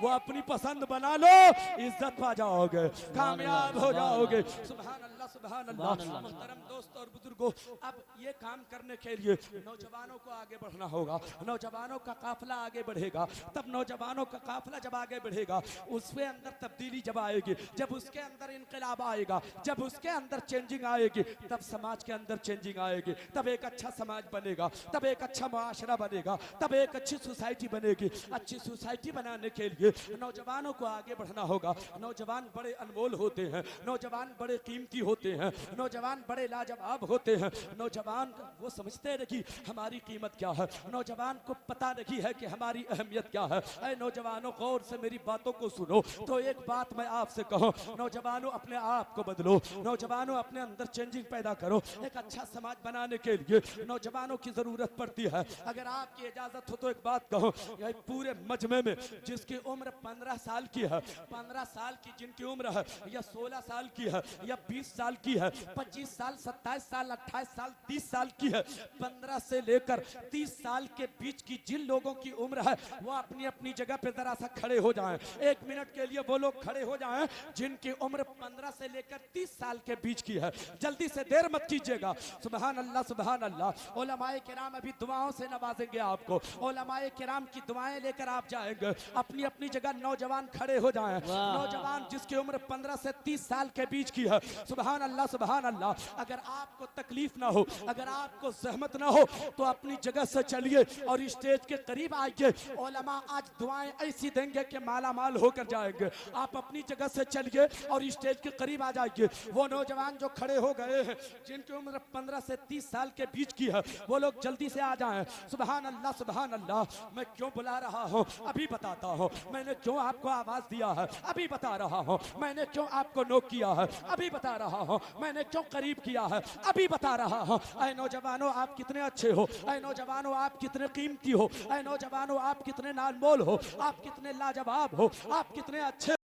[SPEAKER 3] वो अपनी पसंद बना लो, इज्जत पा जाओगे, कामयाब हो जाओगे। सुभान अल्लाह, सुभान अल्लाह। मोहतरम दोस्त और बुजुर्गों, अब ये काम करने के लिए नौजवानों को आगे बढ़ना होगा, नौजवानों का काफिला आगे बढ़ेगा। तब नौजवानों का काफिला जब आगे बढ़ेगा, उसके अंदर तब्दीली जब आएगी, जब उसके अंदर इनकलाब आएगा, जब उसके अंदर चेंजिंग आएगी, तब समाज के अंदर चेंजिंग आएगी, तब एक अच्छा समाज बनेगा, तब एक अच्छा मुआशरा बनेगा, तब एक अच्छी सोसाइटी बनेगी। अच्छी सोसाइटी बनाने के लिए नौजवानों को आगे बढ़ना होगा। नौजवान बड़े अनमोल होते हैं, नौजवान बड़े कीमती होते होते हैं, नौजवान बड़े लाजवाब होते हैं। नौजवान वो समझते हैं कि हमारी कीमत क्या है, नौजवान को पता नहीं है कि हमारी अहमियत क्या है। ऐ नौजवानों, गौर से मेरी बातों को सुनो। तो एक बात मैं आपसे कहूं, नौजवानों अपने आप को बदलो, नौजवानों अपने अंदर चेंजिंग पैदा करो। एक अच्छा समाज बनाने के लिए नौजवानों की जरूरत पड़ती है। अगर आपकी इजाजत हो तो एक बात कहूं, ये पूरे मजमे में जिसकी उम्र 15 साल की है, 15 साल की जिनकी उम्र है, या 16 साल की है, या 20 साल की है, 25 साल, 27 साल, 28 साल, 30 साल की है, 15 से लेकर 30 साल के बीच की जिन लोगों की उम्र है, वो अपनी अपनी जगह पे जरा सा खड़े हो जाएं। एक मिनट के लिए वो लोग खड़े हो जाएं जिनकी उम्र 15 से लेकर 30 साल के बीच की है। जल्दी से, देर मत कीजिएगा। सुभान अल्लाह, सुभान अल्लाह। उलमाए किराम अभी दुआओं से नवाजेंगे आपको। उलमाए किराम की दुआएं लेकर आप जाएंगे। अपनी अपनी जगह नौजवान खड़े हो जाएं। नौजवान जिसकी उम्र 15 से 30 साल के बीच की है। सुभान अल्लाह, सुभान अल्लाह। अगर आपको तकलीफ ना हो, अगर आपको जहमत ना हो, तो अपनी जगह से चलिए और स्टेज के करीब आइए। उलमा आज दुआएं ऐसी देंगे कि माला माल होकर जाएंगे। आप अपनी जगह से चलिए और स्टेज के करीब आ जाइए। वो नौजवान जो खड़े हो गए हैं, जिनकी उम्र 15 से 30 साल के बीच की है, वो लोग जल्दी से आ जाएं। सुभान अल्लाह, सुभान अल्लाह। मैं क्यों बुला रहा हूँ अभी बताता हूँ। मैंने क्यों आपको आवाज दिया है अभी बता रहा हूँ। मैंने क्यों आपको नोक किया है अभी बता रहा हूँ। मैंने क्यों करीब किया है अभी बता रहा हूँ। ऐ नौजवानों, आप कितने अच्छे हो। ऐ नौजवानों, आप कितने कीमती हो। ऐ नौजवानों, आप कितने नानमोल हो। आप कितने लाजवाब हो। आप कितने अच्छे